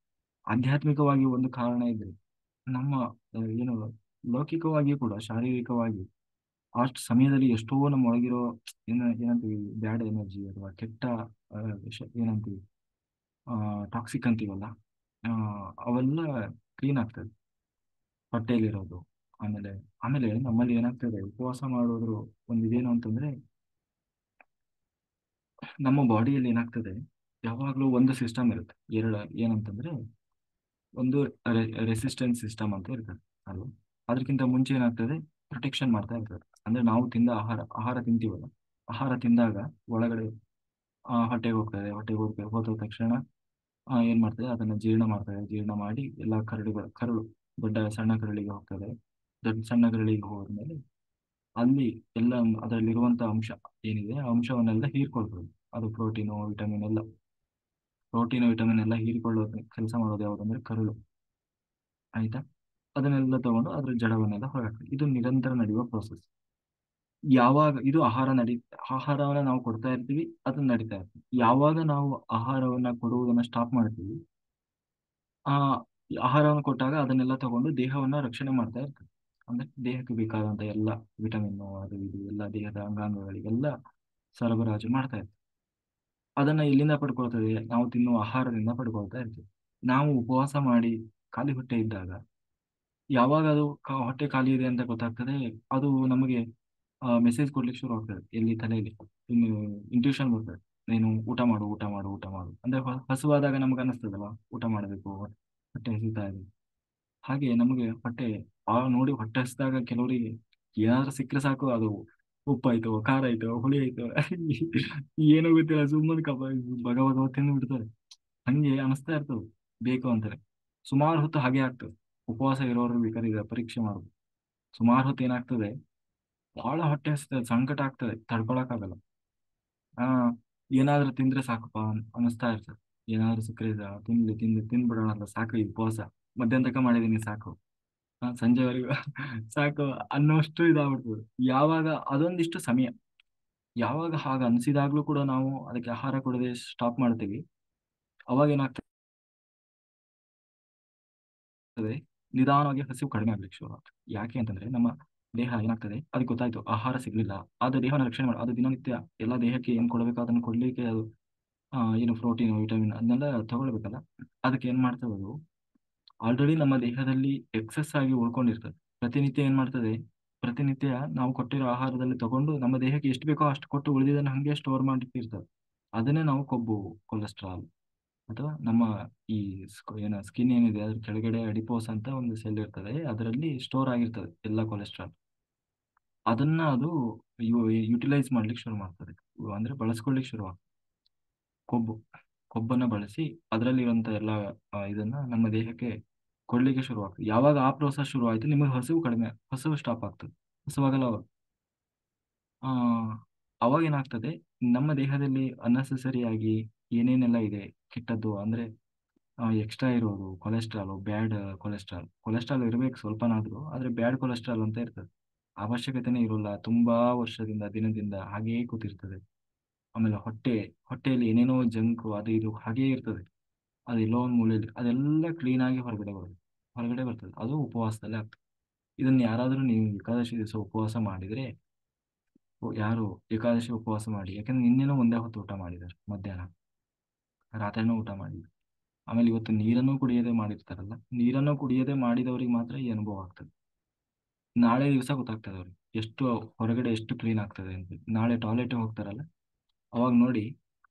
ಆಧ್ಯಾತ್ಮಿಕವಾಗಿ ಒಂದು ಕಾರಣ ಇದೆ. ನಮ್ಮ ಏನು ಲೌಕಿಕವಾಗಿ ಕೂಡ ಶಾರೀರಿಕವಾಗಿ ಅಷ್ಟು ಸಮಯದಲ್ಲಿ ಎಷ್ಟೋ ನಮ್ಮ ಒಳಗಿರೋ ಏನಂತೀವಿ ಬ್ಯಾಡ್ ಎನರ್ಜಿ ಅಥವಾ ಕೆಟ್ಟ ಏನಂತೀವಿ ಟಾಕ್ಸಿಕ್ ಅಂತೀವಲ್ಲ, ಅವೆಲ್ಲ ಕ್ಲೀನ್ ಆಗ್ತದೆ ಹೊಟ್ಟೆಯಲ್ಲಿರೋದು. ಆಮೇಲೆ ನಮ್ಮಲ್ಲಿ ಏನಾಗ್ತದೆ ಉಪವಾಸ ಮಾಡೋದ್ರು ಇದೇನು ಅಂತಂದ್ರೆ, ನಮ್ಮ ಬಾಡಿಯಲ್ಲಿ ಏನಾಗ್ತದೆ ಯಾವಾಗ್ಲೂ ಒಂದು ಸಿಸ್ಟಮ್ ಇರುತ್ತೆ. ಏನಂತಂದ್ರೆ ಒಂದು ರೆಸಿಸ್ಟೆನ್ಸ್ ಸಿಸ್ಟಮ್ ಅಂತ ಇರ್ತದೆ. ಅದು ಅದಕ್ಕಿಂತ ಮುಂಚೆ ಏನಾಗ್ತದೆ ಪ್ರೊಟೆಕ್ಷನ್ ಮಾಡ್ತಾ ಇರ್ತದೆ. ಅಂದ್ರೆ ನಾವು ತಿಂದ ಆಹಾರ ತಿಂತೀವಲ್ಲ, ಆಹಾರ ತಿಂದಾಗ ಒಳಗಡೆ ಹೊಟ್ಟೆಗೆ ಹೋದ ತಕ್ಷಣ ಏನ್ ಮಾಡ್ತದೆ ಅದನ್ನ ಜೀರ್ಣ ಮಾಡ್ತದೆ. ಜೀರ್ಣ ಮಾಡಿ ಎಲ್ಲ ಕರಳು ದೊಡ್ಡ ಸಣ್ಣ ಕರಳಿಗೆ ಹೋಗ್ತದೆ. ಸಣ್ಣ ಕರಳಿಗೆ ಹೋದ್ಮೇಲೆ ಅಲ್ಲಿ ಎಲ್ಲ ಅದರಲ್ಲಿರುವಂತ ಅಂಶ ಏನಿದೆ ಆ ಅಂಶವನ್ನೆಲ್ಲ ಹೀರ್ಕೊಳ್ತದೆ. ಅದು ಪ್ರೋಟೀನು ವಿಟಮಿನ್ ಎಲ್ಲ ಹೀರಿಕೊಳ್ಳೋದು ಕೆಲಸ ಮಾಡೋದು ಯಾವುದಂದ್ರೆ ಕರುಳು. ಆಯ್ತಾ? ಅದನ್ನೆಲ್ಲ ತಗೊಂಡು ಅದ್ರ ಜಡವನ್ನೆಲ್ಲ ಹೊರಹಾಕ್ತದೆ. ಇದು ನಿರಂತರ ನಡೆಯುವ ಪ್ರೋಸೆಸ್. ಯಾವಾಗ ಇದು ಆಹಾರವನ್ನ ನಾವು ಕೊಡ್ತಾ ಇರ್ತೀವಿ, ಅದನ್ನ ನಡೀತಾ ಇರ್ತೀವಿ. ಯಾವಾಗ ನಾವು ಆಹಾರವನ್ನ ಕೊಡುವುದನ್ನ ಸ್ಟಾಪ್ ಮಾಡ್ತೀವಿ, ಆ ಆಹಾರವನ್ನು ಕೊಟ್ಟಾಗ ಅದನ್ನೆಲ್ಲ ತಗೊಂಡು ದೇಹವನ್ನ ರಕ್ಷಣೆ ಮಾಡ್ತಾ ಇರ್ತದೆ. ಅಂದ್ರೆ ದೇಹಕ್ಕೆ ಬೇಕಾದಂತ ಎಲ್ಲ ವಿಟಮಿನ್ ಅದು ಇದು ಎಲ್ಲ ದೇಹದ ಅಂಗಾಂಗಗಳಿಗೆಲ್ಲ ಸರಬರಾಜು ಮಾಡ್ತಾ ಇರ್ತದೆ. ಅದನ್ನ ಎಲ್ಲಿಂದ ಪಡ್ಕೊಳ್ತದೆ? ನಾವು ತಿನ್ನುವ ಆಹಾರದಿಂದ ಪಡ್ಕೊಳ್ತಾ ಇರ್ತೀವಿ. ನಾವು ಉಪವಾಸ ಮಾಡಿ ಖಾಲಿ ಹೊಟ್ಟೆ ಇದ್ದಾಗ ಯಾವಾಗ ಅದು ಹೊಟ್ಟೆ ಖಾಲಿ ಇದೆ ಅಂತ ಗೊತ್ತಾಗ್ತದೆ, ಅದು ನಮಗೆ ಮೆಸೇಜ್ ಕೊಡ್ಲಿಕ್ಕೆ ಶುರು ಆಗ್ತದೆ. ಎಲ್ಲಿ ತಲೆಯಲ್ಲಿ ಇನ್ನು ಇಂಟ್ಯೂಷನ್ ಬರ್ತದೆ. ನೀನು ಊಟ ಮಾಡು, ಊಟ ಮಾಡು, ಊಟ ಮಾಡು ಅಂದ್ರೆ ಹಸುವಾದಾಗ ನಮ್ಗೆ ಅನಿಸ್ತದಲ್ಲ, ಊಟ ಮಾಡಬೇಕು, ಹೊಟ್ಟೆ ಹಸಿತಾ ಇದೆ. ಹಾಗೆ ನಮಗೆ ಹೊಟ್ಟೆ ನೋಡಿ ಹೊಟ್ಟೆ ಹಸಿದಾಗ ಕೆಲವರಿಗೆ ಏನಾದ್ರೂ ಸಿಕ್ಕರೆ ಸಾಕು, ಅದು ಉಪ್ಪಾಯ್ತು, ಖಾರ ಆಯ್ತು, ಹುಳಿ ಆಯ್ತು ಏನೋ ಗೊತ್ತಿಲ್ಲ, ಸುಮ್ಮನೆ ಭಗ ಭಗವ ತಿಂದು ಬಿಡ್ತಾರೆ. ಹಂಗೆ ಅನಿಸ್ತಾ ಇರ್ತದೆ, ಬೇಕು ಅಂತಾರೆ. ಸುಮಾರು ಹೊತ್ತು ಹಾಗೆ ಆಗ್ತದೆ. ಉಪವಾಸ ಇರೋರು ಬೇಕಾದ್ರೆ ಈಗ ಪರೀಕ್ಷೆ ಮಾಡುದು. ಸುಮಾರು ಹೊತ್ತು ಏನಾಗ್ತದೆ, ಬಹಳ ಹೊಟ್ಟೆ ಹಸಿತದೆ, ಸಂಕಟ ಆಗ್ತದೆ, ತಡ್ಕೊಳಕ್ಕಾಗಲ್ಲ. ಆ ಏನಾದ್ರೂ ತಿಂದ್ರೆ ಸಾಕಪ್ಪ ಅನಿಸ್ತಾ ಇರ್ತದೆ. ಏನಾದ್ರೂ ಸಿಕ್ಕರೆ ತಿಂದ್ಬಿಡೋಣ ಸಾಕು, ಈ ಉಪವಾಸ ಮಧ್ಯಾಹ್ನ ತನಕ ಮಾಡಿದೀನಿ ಸಾಕು, ಸಂಜೆವರೆಗೂ ಸಾಕು ಅನ್ನೋಷ್ಟು ಇದಾಗ್ಬಿಡ್ತದೆ. ಯಾವಾಗ ಅದೊಂದಿಷ್ಟು ಸಮಯ, ಯಾವಾಗ ಹಾಗ ಅನ್ಸಿದಾಗ್ಲೂ ಕೂಡ ನಾವು ಅದಕ್ಕೆ ಆಹಾರ ಕೊಡದೆ ಸ್ಟಾಪ್ ಮಾಡ್ತೀವಿ, ಅವಾಗ ಏನಾಗ್ತದೆ, ನಿಧಾನವಾಗಿ ಹಸಿವು ಕಡಿಮೆ ಆಗ್ಲಿಕ್ಕೆ ಶುರು ಆಗ್ತದೆ. ಯಾಕೆ ಅಂತಂದ್ರೆ ನಮ್ಮ ದೇಹ ಏನಾಗ್ತದೆ, ಅದಕ್ಕೆ ಗೊತ್ತಾಯ್ತು ಆಹಾರ ಸಿಗ್ಲಿಲ್ಲ, ಅದು ದೇಹನ ರಕ್ಷಣೆ ಮಾಡಿ ಅದು ದಿನನಿತ್ಯ ಎಲ್ಲ ದೇಹಕ್ಕೆ ಏನ್ ಕೊಡಬೇಕು ಅದನ್ನು ಕೊಡ್ಲಿಕ್ಕೆ ಅದು ಏನು ಪ್ರೋಟೀನ್ ವಿಟಮಿನ್ ಅದನ್ನೆಲ್ಲ ತಗೊಳ್ಬೇಕಲ್ಲ. ಅದಕ್ಕೆ ಏನ್ ಮಾಡ್ತದೆ, ಅದು ಆಲ್ರೆಡಿ ನಮ್ಮ ದೇಹದಲ್ಲಿ ಎಕ್ಸೆಸ್ ಆಗಿ ಉಳ್ಕೊಂಡಿರ್ತದೆ. ಪ್ರತಿನಿತ್ಯ ಏನ್ ಮಾಡ್ತದೆ, ಪ್ರತಿನಿತ್ಯ ನಾವು ಕೊಟ್ಟಿರೋ ಆಹಾರದಲ್ಲಿ ತಗೊಂಡು ನಮ್ಮ ದೇಹಕ್ಕೆ ಎಷ್ಟು ಬೇಕೋ ಅಷ್ಟು ಕೊಟ್ಟು ಉಳಿದಿದ್ದನ್ನು ಹಂಗೆ ಸ್ಟೋರ್ ಮಾಡಿಟ್ಟಿರ್ತದೆ. ಅದನ್ನೇ ನಾವು ಕೊಬ್ಬು, ಕೊಲೆಸ್ಟ್ರಾಲ್, ಅಥವಾ ನಮ್ಮ ಈ ಸ್ಕಿನ್ ಏನಿದೆ ಅದ್ರ ಕೆಳಗಡೆ ಅಡಿಪೋಸ್ ಅಂತ ಒಂದು ಸೆಲ್ ಇರ್ತದೆ, ಅದರಲ್ಲಿ ಸ್ಟೋರ್ ಆಗಿರ್ತದೆ ಎಲ್ಲ ಕೊಲೆಸ್ಟ್ರಾಲ್. ಅದನ್ನ ಅದು ಯುಟಿಲೈಸ್ ಮಾಡ್ಲಿಕ್ಕೆ ಶುರು ಮಾಡ್ತದೆ, ಅಂದ್ರೆ ಬಳಸ್ಕೊಳ್ಳಿಕ್ಕೆ ಶುರು ಆಗ್ತದೆ. ಕೊಬ್ಬು ಕೊಬ್ಬನ್ನ ಬಳಸಿ ಅದರಲ್ಲಿರುವಂತ ಎಲ್ಲ ಇದನ್ನ ನಮ್ಮ ದೇಹಕ್ಕೆ ಕೊಡ್ಲಿಕ್ಕೆ ಶುರು ಆಗ್ತದೆ. ಯಾವಾಗ ಆ ಪ್ರೋಸೆಸ್ ಶುರು ಆಯ್ತು, ನಿಮಗೆ ಹಸಿವು ಸ್ಟಾಪ್ ಆಗ್ತದೆ. ಹಸಿವಾಗಲ್ಲ ಅವಾಗ. ಆ ಅವಾಗ ಏನಾಗ್ತದೆ, ನಮ್ಮ ದೇಹದಲ್ಲಿ ಅನ್ನೆಸೆಸರಿ ಆಗಿ ಏನೇನೆಲ್ಲ ಇದೆ ಕೆಟ್ಟದ್ದು, ಅಂದ್ರೆ ಎಕ್ಸ್ಟ್ರಾ ಇರೋದು ಕೊಲೆಸ್ಟ್ರಾಲ್, ಬ್ಯಾಡ್ ಕೊಲೆಸ್ಟ್ರಾಲ್ ಇರಬೇಕು ಸ್ವಲ್ಪನಾದ್ರೂ, ಆದ್ರೆ ಬ್ಯಾಡ್ ಕೊಲೆಸ್ಟ್ರಾಲ್ ಅಂತ ಇರ್ತದೆ. ಅವಶ್ಯಕತೆನೇ ಇರೋಲ್ಲ, ತುಂಬಾ ವರ್ಷದಿಂದ ದಿನದಿಂದ ಹಾಗೇ ಕೂತಿರ್ತದೆ. ಆಮೇಲೆ ಹೊಟ್ಟೆಯಲ್ಲಿ ಏನೇನೋ ಜಂಕ್ ಅದು ಇದು ಹಾಗೇ ಇರ್ತದೆ. ಅದು ಎಲ್ಲೋ ಒಂದು ಮೂಲೆಯಲ್ಲಿ ಅದೆಲ್ಲ ಕ್ಲೀನ್ ಆಗಿ ಹೊರಗಡೆ ಬರ್ತದೆ. ಅದು ಉಪವಾಸದಲ್ಲಿ ಆಗ್ತದೆ. ಇದನ್ನ ಯಾರಾದ್ರೂ ನೀವು ಏಕಾದಶಿ ದಿವಸ ಉಪವಾಸ ಮಾಡಿದ್ರೆ, ಯಾರು ಏಕಾದಶಿ ಉಪವಾಸ ಮಾಡಿ, ಯಾಕಂದ್ರೆ ನಿನ್ನೆನೂ ಒಂದೇ ಹೊತ್ತು ಊಟ ಮಾಡಿದ್ದಾರೆ, ಮಧ್ಯಾಹ್ನ ರಾತ್ರಿನೂ ಊಟ ಮಾಡಿದ್ರು. ಆಮೇಲೆ ಇವತ್ತು ನೀರನ್ನು ಕುಡಿಯದೆ ಮಾಡಿರ್ತಾರಲ್ಲ, ನೀರನ್ನು ಕುಡಿಯದೆ ಮಾಡಿದವರಿಗೆ ಮಾತ್ರ ಈ ಅನುಭವ ಆಗ್ತದೆ. ನಾಳೆ ದಿವಸ ಗೊತ್ತಾಗ್ತದೆ ಅವ್ರಿಗೆ ಎಷ್ಟು ಹೊರಗಡೆ ಎಷ್ಟು ಕ್ಲೀನ್ ಆಗ್ತದೆ ಅಂತ. ನಾಳೆ ಟಾಯ್ಲೆಟ್ ಹೋಗ್ತಾರಲ್ಲ, ಅವಾಗ ನೋಡಿ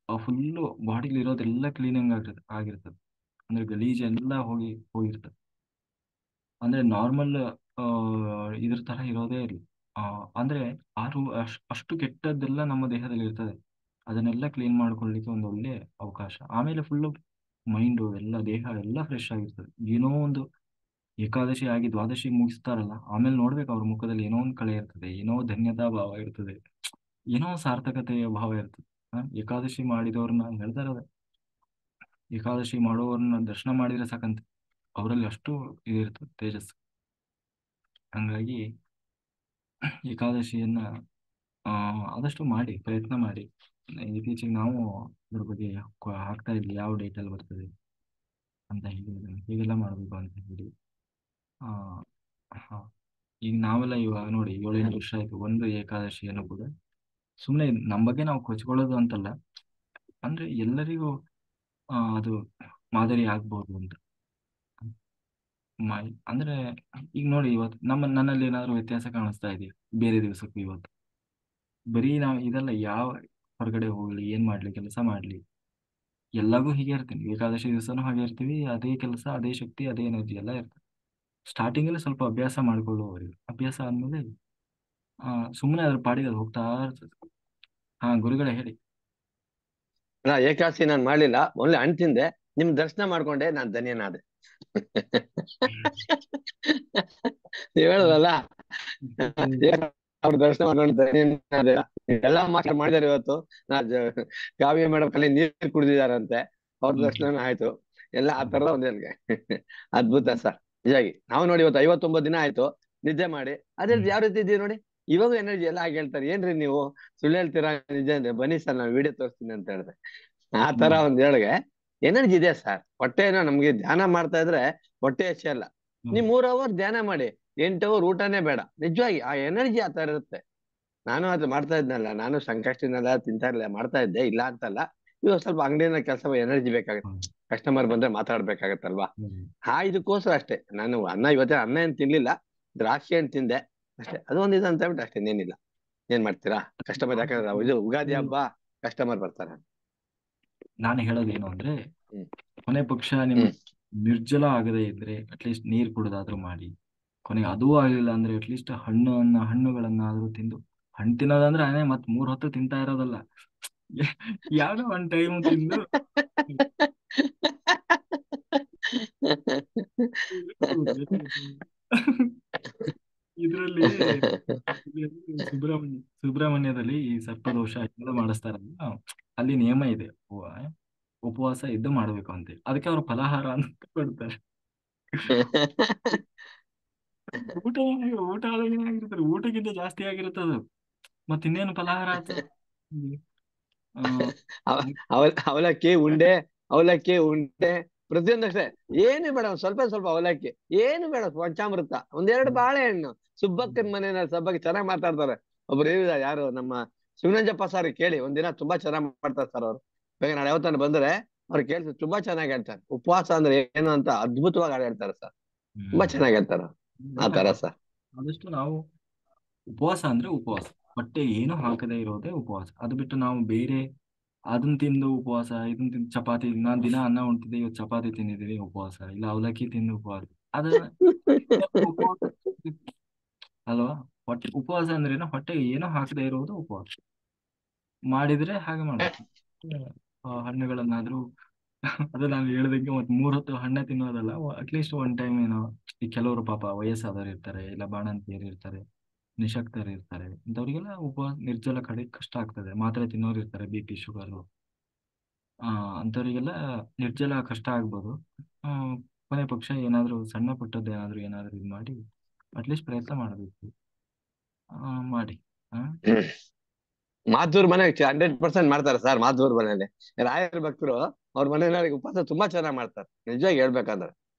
ಆ ಫುಲ್ಲು ಬಾಡಿಲಿ ಇರೋದೆಲ್ಲ ಕ್ಲೀನಿಂಗ್ ಆಗಿರ್ತದೆ. ಅಂದ್ರೆ ಗಲೀಜ್ ಎಲ್ಲ ಹೋಗಿರ್ತದೆ. ಅಂದ್ರೆ ನಾರ್ಮಲ್ ಇದ್ರ ತರ ಇರೋದೇ ಇಲ್ಲ. ಆ ಅಂದ್ರೆ ಅಷ್ಟು ಕೆಟ್ಟದ್ದೆಲ್ಲ ನಮ್ಮ ದೇಹದಲ್ಲಿ ಇರ್ತದೆ. ಅದನ್ನೆಲ್ಲ ಕ್ಲೀನ್ ಮಾಡ್ಕೊಳ್ಳಿಕ್ಕೆ ಒಂದು ಒಳ್ಳೆ ಅವಕಾಶ. ಆಮೇಲೆ ಫುಲ್ಲು ಮೈಂಡು ಎಲ್ಲ ದೇಹ ಎಲ್ಲ ಫ್ರೆಶ್ ಆಗಿರ್ತದೆ. ಏನೋ ಒಂದು ಏಕಾದಶಿ ಆಗಿ ದ್ವಾದಶಿ ಮುಗಿಸ್ತಾರಲ್ಲ, ಆಮೇಲೆ ನೋಡ್ಬೇಕು ಅವ್ರ ಮುಖದಲ್ಲಿ ಏನೋ ಒಂದು ಕಳೆ ಇರ್ತದೆ, ಏನೋ ಧನ್ಯತಾ ಭಾವ ಇರ್ತದೆ, ಏನೋ ಸಾರ್ಥಕತೆಯ ಭಾವ ಇರ್ತದೆ. ಏಕಾದಶಿ ಮಾಡಿದವ್ರನ್ನ ಹೇಳ್ತಾರೆ, ಏಕಾದಶಿ ಮಾಡುವವ್ರನ್ನ ದರ್ಶನ ಮಾಡಿದ್ರೆ ಸಾಕಂತ, ಅವರಲ್ಲಿ ಅಷ್ಟು ಇದಿರ್ತದೆ ತೇಜಸ್ಸು. ಹಂಗಾಗಿ ಏಕಾದಶಿಯನ್ನ ಆದಷ್ಟು ಮಾಡಿ, ಪ್ರಯತ್ನ ಮಾಡಿ. ಇತ್ತೀಚೆಗೆ ನಾವು ಅದ್ರ ಬಗ್ಗೆ ಹಾಕ್ತಾ ಇದ್ವಿ, ಯಾವ ಡೇಟಲ್ಲಿ ಬರ್ತದೆ ಅಂತ ಹೇಳಿ, ಹೀಗೆಲ್ಲ ಮಾಡಬೇಕು ಅಂತ ಹೇಳಿ. ಆ ಹಾ ಈಗ ನಾವೆಲ್ಲ ಇವಾಗ ನೋಡಿ 7-8 ವರ್ಷ ಆಯ್ತು ಒಂದು ಏಕಾದಶಿಯನ್ನು ಕೂಡ, ಸುಮ್ಮನೆ ನಮ್ಮ ಬಗ್ಗೆ ನಾವು ಕೊಚ್ಕೊಳ್ಳೋದು ಅಂತಲ್ಲ, ಅಂದ್ರೆ ಎಲ್ಲರಿಗೂ ಅದು ಮಾದರಿ ಆಗ್ಬೋದು ಅಂತ. ಅಂದ್ರೆ ಈಗ ನೋಡಿ, ಇವತ್ತು ನನ್ನಲ್ಲಿ ಏನಾದ್ರು ವ್ಯತ್ಯಾಸ ಕಾಣಿಸ್ತಾ ಇದೆಯಾ ಬೇರೆ ದಿವಸಕ್ಕೂ ಇವತ್ತು? ಬರೀ ನಾವು ಇದೆಲ್ಲ ಯಾವ ಹೊರಗಡೆ ಹೋಗ್ಲಿ, ಏನ್ ಮಾಡ್ಲಿ, ಕೆಲಸ ಮಾಡ್ಲಿ, ಎಲ್ಲಾಗೂ ಹೀಗೆ ಇರ್ತೀನಿ. ಏಕಾದಶಿ ದಿವಸನೂ ಹಾಗೆ ಇರ್ತೀವಿ, ಅದೇ ಕೆಲಸ, ಅದೇ ಶಕ್ತಿ, ಅದೇ ಎನರ್ಜಿ ಎಲ್ಲ ಇರ್ತದೆ. ಸ್ಟಾರ್ಟಿಂಗ್ ಅಲ್ಲಿ ಸ್ವಲ್ಪ ಅಭ್ಯಾಸ ಮಾಡ್ಕೊಳ್ಳುವವರೆಗೆ, ಅಭ್ಯಾಸ ಆದ್ಮೇಲೆ ಸುಮ್ಮನೆ ಅದ್ರ ಪಾಡಿಗೆ ಅದು ಹೋಗ್ತಾ ಇರ್ತದೆ. ಗುರುಗಳೇ ಹೇಳಿ. ಏಕಾದಶಿ ನಾನು ಮಾಡ್ಲಿಲ್ಲ, ಓನ್ಲಿ ಹಣ್ಣು ತಿಂದೆ. ನಿಮ್ ದರ್ಶನ ಮಾಡ್ಕೊಂಡೆ, ನಾನ್ ಧನ್ಯನಾದೆ. ನೀವ್ ಹ್ಮ್. ಹೇಳದಲ್ಲ, ಹ್ಮ್. ಅವ್ರ ದರ್ಶನ ಮಾಡ್ಕೊಂಡು ಎಲ್ಲ ಮಾಸ್ಟರ್ ಮಾಡಿದಾರೆ ಇವತ್ತು. ನಾ ಕಾವ್ಯ ಮೇಡಮ್ ಖಾಲಿ ನೀರ್ ಕುಡಿದಿದಾರಂತೆ, ಅವ್ರ ಹ್ಮ್ ದರ್ಶನ ಆಯ್ತು. ಎಲ್ಲ ಆ ಹ್ಮ್ ತರದ ಒಂದೇನ್ಗೆ ಅದ್ಭುತ ಸರ್. ನಿಜಾಗಿ ನಾವು ನೋಡಿ ಇವತ್ತು 59 ದಿನ ಆಯ್ತು ನಿದ್ದೆ ಮಾಡಿ. ಅದೇ ಹ್ಮ್ ಯಾವ ರೀತಿ ಇದೀವಿ ನೋಡಿ. ಇವಾಗ ಎನರ್ಜಿ ಎಲ್ಲ ಹಾಗೆ ಹೇಳ್ತಾರೆ, ಏನ್ರಿ ನೀವು ಸುಳ್ಳು ಹೇಳ್ತೀರಾ ನಿಜ ಅಂದ್ರೆ ಬನ್ನಿ ಸರ್ ನಾನು ವಿಡಿಯೋ ತೋರಿಸ್ತೀನಿ ಅಂತ ಹೇಳಿದೆ. ಆ ತರ ಹ್ಮ್ ಒಂದ್ ಹೇಳಿಗೆ ಎನರ್ಜಿ ಇದೆ ಸರ್. ಹೊಟ್ಟೆ ಏನೋ ನಮ್ಗೆ ಧ್ಯಾನ ಮಾಡ್ತಾ ಇದ್ರೆ ಹೊಟ್ಟೆ ಹೆಚ್ಚೆ ಅಲ್ಲ. ಹ್ಮ್ ನೀವ್ 3 ಅವರ್ ಧ್ಯಾನ ಮಾಡಿ, 8 ಅವರ್ ಊಟನೇ ಬೇಡ. ನಿಜವಾಗಿ ಆ ಎನರ್ಜಿ ಆ ತರ ಇರುತ್ತೆ. ನಾನು ಅದು ಮಾಡ್ತಾ ಇದ್ನಲ್ಲ, ನಾನು ಸಂಕಷ್ಟಿನೆಲ್ಲ ತಿಂತಾ ಇರ್ಲಿಲ್ಲ, ಮಾಡ್ತಾ ಇದ್ದೆ, ಇಲ್ಲ ಅಂತಲ್ಲ. ಇವಾಗ ಸ್ವಲ್ಪ ಅಂಗಡಿನ ಕೆಲಸ ಎನರ್ಜಿ ಬೇಕಾಗುತ್ತೆ. ಹ್ಮ್ ಕಸ್ಟಮರ್ ಬಂದ್ರೆ ಮಾತಾಡ್ಬೇಕಾಗತ್ತಲ್ವಾ. ಹ್ಮ್ ಇದಕ್ಕೋಸ್ಕರ ಅಷ್ಟೇ. ನಾನು ಇವತ್ತೇ ಅನ್ನ ಏನ್ ತಿನ್ಲಿಲ್ಲ, ದ್ರಾಕ್ಷಿ ಹಣ್ಣು ತಿಂದೆ ಅಷ್ಟೇ. ಅದು ಒಂದು ಇದು ಅಂತ ಹೇಳ್ಬಿಟ್ಟು ಅಷ್ಟೇ, ಏನಿಲ್ಲ. ಏನ್ ಮಾಡ್ತೀರಾ, ಕಸ್ಟಮರ್ ಯಾಕಂದ್ರೆ ಇದು ಉಗಾದಿ ಹಬ್ಬ, ಕಸ್ಟಮರ್ ಬರ್ತಾರೆ. ನಾನು ಹೇಳೋದು ಏನು ಅಂದ್ರೆ, ಹ್ಮ್ ಕೊನೆ ಪಕ್ಷ ಹ್ಮ್ ನಿಮ್ಗೆ ನಿರ್ಜಲ ಆಗದೆ ಇದ್ರೆ ಅಟ್ಲೀಸ್ಟ್ ನೀರ್ ಕುಡಿದಾದ್ರೂ ಮಾಡಿ. ಕೊನೆಗೆ ಅದೂ ಆಗಲಿಲ್ಲ ಅಂದ್ರೆ ಅಟ್ಲೀಸ್ಟ್ ಹಣ್ಣುಗಳನ್ನಾದ್ರೂ ತಿಂದು. ಹಣ್ಣು ತಿನ್ನೋದಂದ್ರೆ ಅದೇ ಮತ್ 3 ಹೊತ್ತು ತಿಂತಾ ಇರೋದಲ್ಲ. ಯಾವ್ದೋ ಒಂದ್ ಟೈಮ್ ತಿಂದು ಇದರಲ್ಲಿ ಸುಬ್ರಹ್ಮಣ್ಯದಲ್ಲಿ ಈ ಸರ್ಪದೋಷ ಎಲ್ಲ ಮಾಡಿಸ್ತಾರಲ್ಲ, ಅಲ್ಲಿ ನಿಯಮ ಇದೆ. ಉಪವಾಸ ಇದ್ದು ಮಾಡ್ಬೇಕು ಅಂತ. ಅದಕ್ಕೆ ಅವ್ರು ಫಲಾಹಾರ ಅಂತ ಕೊಡ್ತಾರೆ. ಊಟ ಊಟ ಆದಾಗ ಏನಾಗಿರ್ತಾರೆ, ಊಟಕ್ಕಿಂತ ಜಾಸ್ತಿ ಆಗಿರುತ್ತೆ ಅದು. ಮತ್ತೆ ಇನ್ನೇನು ಫಲಾಹಾರ ಆಯ್ತು. ಅವಲಕ್ಕಿ ಉಂಡೆ, ಅವಲಕ್ಕಿ ಉಂಡೆ ಪ್ರತಿಯೊಂದಷ್ಟೇ. ಏನು ಬೇಡ, ಒಂದ್ ಸ್ವಲ್ಪ ಸ್ವಲ್ಪ ಅವಲಕ್ಕಿ, ಏನು ಬೇಡ, ಪಂಚಾಮೃತ, ಒಂದೆರಡು ಬಾಳೆಹಣ್ಣು. ಸುಬ್ಬಕ್ಕನ್ ಮನೆಯಲ್ಲಿ ಸಬ್ಬಕ್ಕೆ ಚೆನ್ನಾಗಿ ಮಾತಾಡ್ತಾರೆ. ಒಬ್ರು ಹೇಳಿದ, ಯಾರು ನಮ್ಮ ಶಿವನಂಜಪ್ಪ ಸರ್ ಕೇಳಿ, ಒಂದಿನ ತುಂಬಾ ಚೆನ್ನಾಗಿ ಮಾಡ್ತಾರೆ ಸರ್ ಅವರು. ಬೇಗ ನಾಳೆ ಯಾವತ್ತಾನ ಬಂದ್ರೆ ಅವ್ರು ಕೇಳ್ತಾರೆ, ತುಂಬಾ ಚೆನ್ನಾಗಿ ಹೇಳ್ತಾರೆ ಉಪವಾಸ ಅಂದ್ರೆ ಏನು ಅಂತ, ಅದ್ಭುತವಾಗಿ ಹೇಳ್ತಾರೆ ಸರ್. ತುಂಬಾ ಚೆನ್ನಾಗಿ ಹೇಳ್ತಾರೆ ಆ ತರ ಸರ್. ಆದಷ್ಟು ನಾವು ಉಪವಾಸ ಅಂದ್ರೆ ಉಪವಾಸ, ಹೊಟ್ಟೆ ಏನು ಹಾಕದೇ ಇರೋದೇ ಉಪವಾಸ. ಅದು ಬಿಟ್ಟು ನಾವು ಬೇರೆ ಅದನ್ನ ತಿಂದು ಉಪವಾಸ, ಇದನ್ನ ತಿಂದು ಚಪಾತಿ, ನಾನ್ ದಿನ ಅನ್ನ ಉಣ್ತಿದ್ದೆ, ಇವತ್ತು ಚಪಾತಿ ತಿಂದಿದ್ದೀವಿ ಉಪವಾಸ, ಇಲ್ಲ ಅವಲಕ್ಕಿ ತಿಂದು ಉಪವಾಸ. ಅದು ಉಪವಾಸ ಅಲ್ವಾ? ಹೊಟ್ಟೆ ಉಪವಾಸ ಅಂದ್ರೇನು, ಹೊಟ್ಟೆಗೆ ಏನೋ ಹಾಕದೇ ಇರೋದು ಉಪವಾಸ. ಮಾಡಿದ್ರೆ ಹಾಗೆ ಮಾಡ್ಬೇಕು. ಹಣ್ಣುಗಳನ್ನಾದ್ರೂ ಅದು ನಾನು ಹೇಳ್ದಂಗೆ ಮತ್ತೆ 3 ಹೊತ್ತು ಹಣ್ಣೆ ತಿನ್ನೋದಲ್ಲ, ಅಟ್ಲೀಸ್ಟ್ ಒನ್ ಟೈಮ್ ಏನೋ. ಈ ಕೆಲವರು ಪಾಪ ವಯಸ್ಸಾದವರು ಇರ್ತಾರೆ, ಇಲ್ಲ ಬಾಣಂತಿಯರು ಇರ್ತಾರೆ, ನಿಶಕ್ತರು ಇರ್ತಾರೆ, ಇಂಥವ್ರಿಗೆಲ್ಲ ಉಪವಾಸ ನಿರ್ಜಲ ಕಡೆ ಕಷ್ಟ ಆಗ್ತದೆ. ಮಾತ್ರೆ ತಿನ್ನೋರು ಇರ್ತಾರೆ, BP ಶುಗರು, ಅಂಥವ್ರಿಗೆಲ್ಲ ನಿರ್ಜಲ ಕಷ್ಟ ಆಗ್ಬೋದು. ಆ, ಕೊನೆ ಪಕ್ಷ ಏನಾದರೂ ಸಣ್ಣ ಪುಟ್ಟದ್ದು ಏನಾದರೂ ಇದು ಮಾಡಿ ಅಟ್ಲೀಸ್ಟ್ ಪ್ರಯತ್ನ ಮಾಡಬೇಕು. ಮಾಡಿ. ಆ? ಮಾಧೂರ್ ಮನೆ 100% ಮಾಡ್ತಾರೆ ಸರ್. ಮಾಧೂರ್ ಮನೇಲಿ ರಾಯರ ಭಕ್ತರು ಅವ್ರ ಮನೆಯಲ್ಲಿ ಉಪವಾಸ ತುಂಬಾ ಚೆನ್ನಾಗಿ ಮಾಡ್ತಾರೆ. ನಿಜವಾಗಿ ಹೇಳ್ಬೇಕಂದ್ರೆ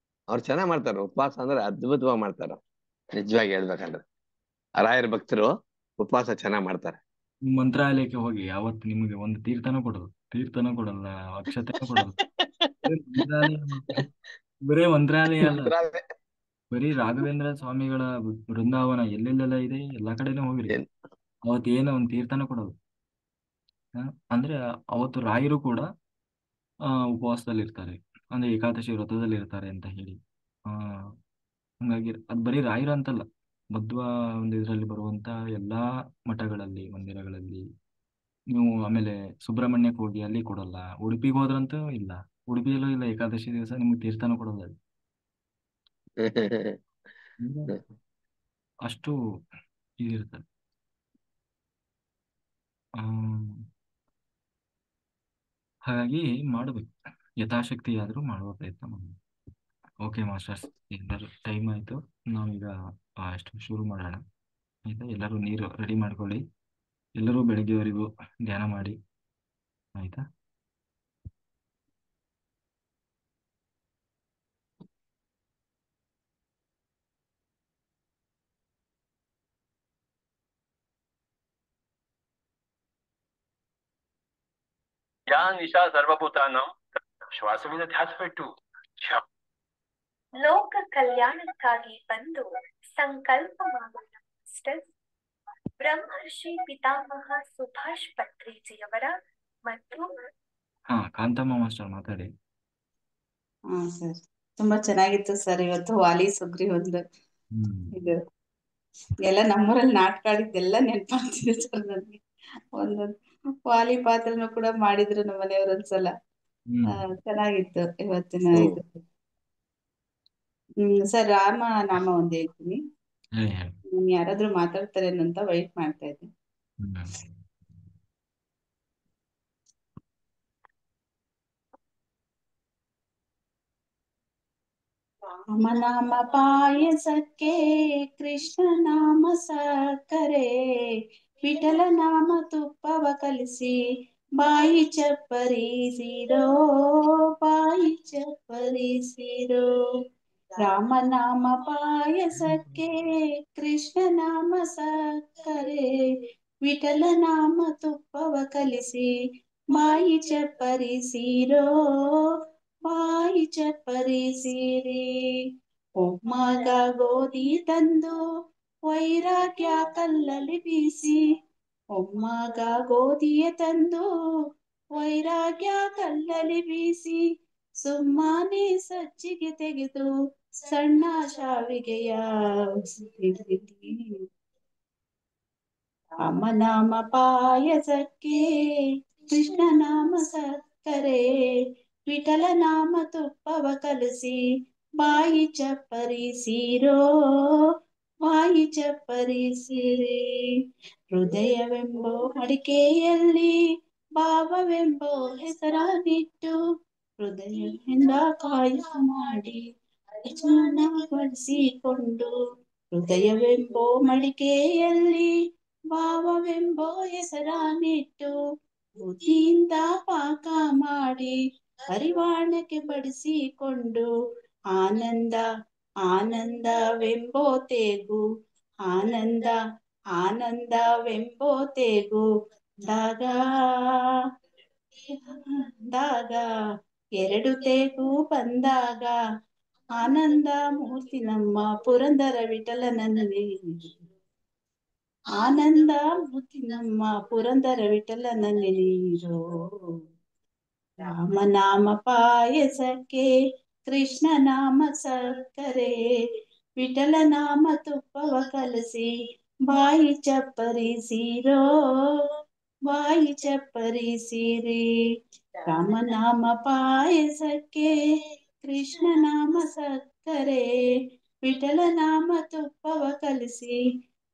ಅವ್ರು ಚೆನ್ನಾಗ್ ಮಾಡ್ತಾರೆ ಉಪವಾಸ, ಅಂದ್ರೆ ಅದ್ಭುತವಾಗಿ ಮಾಡ್ತಾರೆ. ನಿಜವಾಗಿ ಹೇಳ್ಬೇಕಂದ್ರೆ ರಾಯರ ಭಕ್ತರು ಉಪವಾಸ ಚೆನ್ನಾಗ್ ಮಾಡ್ತಾರೆ. ಮಂತ್ರಾಲಯಕ್ಕೆ ಹೋಗಿ ಯಾವತ್ತು ನಿಮಗೆ ಒಂದು ತೀರ್ಥನೂ ಕೊಡಲ್ಲ, ಅಕ್ಷತೆನೂ ಕೊಡಲ್ಲ. ಬರೀ ಮಂತ್ರಾಲಯ ಬರೇ ಮಂತ್ರಾಲಯ ಅಲ್ಲ, ಮಂತ್ರಾಲಯ ಬರೀ ರಾಘವೇಂದ್ರ ಸ್ವಾಮಿಗಳ ಬೃಂದಾವನ ಎಲ್ಲೆಲ್ಲೆಲ್ಲ ಇದೆ ಎಲ್ಲಾ ಕಡೆನೂ ಹೋಗ್ರಿ. ಏನ್ ಅವತ್ತು ಏನೋ ಒಂದು ತೀರ್ಥನೂ ಕೊಡೋದು. ಅಂದ್ರೆ ಅವತ್ತು ರಾಯರು ಕೂಡ ಉಪವಾಸದಲ್ಲಿ ಇರ್ತಾರೆ, ಅಂದ್ರೆ ಏಕಾದಶಿ ವ್ರತದಲ್ಲಿ ಇರ್ತಾರೆ ಅಂತ ಹೇಳಿ. ಆ ಹಂಗಾಗಿ ಅದು ಬರೀ ರಾಯರು ಅಂತಲ್ಲ, ಮಧ್ವ ಒಂದು ಇದರಲ್ಲಿ ಬರುವಂತ ಎಲ್ಲಾ ಮಠಗಳಲ್ಲಿ, ಮಂದಿರಗಳಲ್ಲಿ ನೀವು ಆಮೇಲೆ ಸುಬ್ರಹ್ಮಣ್ಯಕ್ಕೆ ಹೋಗಿ ಅಲ್ಲಿ ಕೊಡಲ್ಲ. ಉಡುಪಿಗೆ ಹೋದ್ರಂತೂ ಇಲ್ಲ, ಉಡುಪಿಯಲ್ಲೂ ಇಲ್ಲ, ಏಕಾದಶಿ ದಿವಸ ನಿಮ್ಗೆ ತೀರ್ಥನೂ ಕೊಡಲ್ಲ ಅಲ್ಲಿ. ಹ್ಮ್. ಅಷ್ಟು ಇದಿರ್ತದೆ. ಹಾಗಾಗಿ ಮಾಡಬೇಕು, ಯಥಾಶಕ್ತಿ ಆದರೂ ಮಾಡುವ ಪ್ರಯತ್ನ ಮಾಡಬೇಕು. ಓಕೆ ಮಾಸ್ಟರ್ಸ್, ಎಲ್ಲರೂ ಟೈಮ್ ಆಯಿತು, ನಾವೀಗ ಅಷ್ಟು ಶುರು ಮಾಡೋಣ. ಆಯಿತಾ? ಎಲ್ಲರೂ ನೀರು ರೆಡಿ ಮಾಡ್ಕೊಳ್ಳಿ, ಎಲ್ಲರೂ ಬೆಳಗ್ಗೆವರೆಗೂ ಧ್ಯಾನ ಮಾಡಿ. ಆಯಿತಾ? ಯಾ ನಿಶಾ ಸರ್ವಭೂತಾನಂ ಶ್ವಾಸ మీద ಧ್ಯಾಸ పెట్టు. ಲೋಕ ಕಲ್ಯಾಣಕ್ಕಾಗಿ ಬಂದು ಸಂಕಲ್ಪ ಮಾಡೋಣ ಮಾಸ್ಟರ್. ಬ್ರಹ್ಮರ್ಷಿ ಪಿತಾಮಹ ಸುಭಾಷ್ ಪತ್ರಿಜಿಯವರ ಮತ್ತು ಕಾಂತಮ್ಮ ಮಾಸ್ಟರ್ ಮಾತಾಡಿ. ಹಾ ಸರ್, ತುಂಬಾ ಚೆನ್ನಾಗಿತ್ತು ಸರ್. ಇವತ್ತು ವಾಲಿ ಸುಗ್ರೀವಂದು ಇದು ಎಲ್ಲ ನಮ್ಮೂರಲ್ಲಿ ನಾಟಕ ಆಡಿದ್ದೆಲ್ಲ ನೆನಪಾಗ್ತಿದೆ ಸರ್ ನನಗೆ. ಒಂದೊಂದು ವಾಲಿ ಪಾತ್ರನೂ ಕೂಡ ಮಾಡಿದ್ರು ನಮ್ಮ ಮನೆಯವರು ಒಂದ್ಸಲ. ಚೆನ್ನಾಗಿತ್ತು ಇವತ್ತಿನ ಇದು. ಸರ್, ರಾಮ ನಾಮ ಒಂದ್ ಹೇಳ್ತೀನಿ. ಹೇಳಿ ಹೇಳಿ. ನಾನು ಯಾರಾದ್ರೂ ಮಾತಾಡ್ತಾರೇನೋ ಅಂತ ವೈಟ್ ಮಾಡ್ತಾ ಇದ್ದೆ. ಹ್ಮ್. ರಾಮನಾಮ ಪಾಯಸಕ್ಕೆ ಕೃಷ್ಣ ನಾಮ ಸಕ್ಕರೆ, ವಿಠಲ ನಾಮ ತುಪ್ಪವ ಕಲಿಸಿ ಬಾಯಿ ಚಪ್ಪರಿಸಿರೋ, ಬಾಯಿ ಚಪ್ಪರಿಸಿರೋ. ರಾಮನಾಮ ಪಾಯಸಕ್ಕೆ ಕೃಷ್ಣ ನಾಮ ಸಕ್ಕರೆ, ವಿಠಲ ನಾಮ ತುಪ್ಪವ ಕಲಿಸಿ ಬಾಯಿ ಚಪ್ಪರಿಸಿರೋ, ಬಾಯಿ ಚಪ್ಪರಿಸಿರಿ. ಒಮ್ಮಗ ಗೋಧಿ ತಂದು ವೈರಾಗ್ಯ ಕಲ್ಲಲ್ಲಿ ಬೀಸಿ, ಒಮ್ಮಗ ಗೋಧಿಯ ತಂದು ವೈರಾಗ್ಯ ಕಲ್ಲಲ್ಲಿ ಬೀಸಿ, ಸುಮ್ಮನೆ ಸಜ್ಜಿಗೆ ತೆಗೆದು ಸಣ್ಣ ಶಾವಿಗೆಯ ರಾಮನಾಮ ಪಾಯಸಕ್ಕೆ ಕೃಷ್ಣ ನಾಮ ಸಕ್ಕರೆ, ವಿಠಲ ನಾಮ ತುಪ್ಪವ ಕಲಸಿ ಬಾಯಿ ಚಪ್ಪರಿಸಿರೋ, ಬಾಯಿ ಚಪ್ಪರಿಸಿರಿ. ಹೃದಯವೆಂಬೋ ಮಡಿಕೆಯಲ್ಲಿ ಭಾವವೆಂಬೋ ಹೆಸರನ್ನಿಟ್ಟು, ಹೃದಯದಿಂದ ಕಾಯ ಮಾಡಿ ಬಳಸಿಕೊಂಡು, ಹೃದಯವೆಂಬೋ ಮಡಿಕೆಯಲ್ಲಿ ಭಾವವೆಂಬೋ ಹೆಸರನ್ನಿಟ್ಟು, ಬುದ್ಧಿಯಿಂದ ಪಾಕ ಮಾಡಿ ಹರಿವಾಣಕ್ಕೆ ಬಡಿಸಿಕೊಂಡು, ಆನಂದ ಆನಂದವೆಂಬೋ ತೇಗು, ಆನಂದ ಆನಂದವೆಂಬೋ ತೇಗು ದಾಗ ದಾಗ, ಎರಡು ತೇಗು ಬಂದಾಗ ಆನಂದ ಮೂರ್ತಿ ನಮ್ಮ ಪುರಂದರ ವಿಠಲನನ್ನೇ, ಆನಂದ ಮೂರ್ತಿ ನಮ್ಮ ಪುರಂದರ ವಿಠಲನನ್ನೇ ನೀರೋ. ರಾಮನಾಮ ಪಾಯಸಕ್ಕೆ ಕೃಷ್ಣ ನಾಮ ಸಕ್ಕರೆ, ವಿಠಲ ನಾಮ ತುಪ್ಪವ ಕಲಸಿ ಬಾಯಿ ಚಪ್ಪರಿಸಿರೋ, ಬಾಯಿ ಚಪ್ಪರಿಸಿರಿ. ರಾಮನಾಮ ಪಾಯಸಕ್ಕೆ ಕೃಷ್ಣ ನಾಮ ಸಕ್ಕರೆ, ವಿಠಲ ನಾಮ ತುಪ್ಪವ ಕಲಸಿ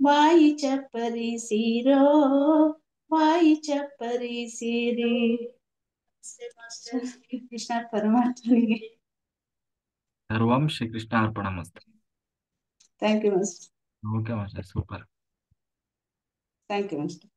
ಬಾಯಿ ಚಪ್ಪರಿಸಿರೋ, ಬಾಯಿ ಚಪ್ಪರಿಸಿರಿ. ಕೃಷ್ಣ ಪರಮಾತ್ಮನಿಗೆ ಸರ್ವಂ ಶ್ರೀ ಕೃಷ್ಣಾರ್ಪಣಮಸ್ತು. Thank you master. Okay master, super. Thank you master.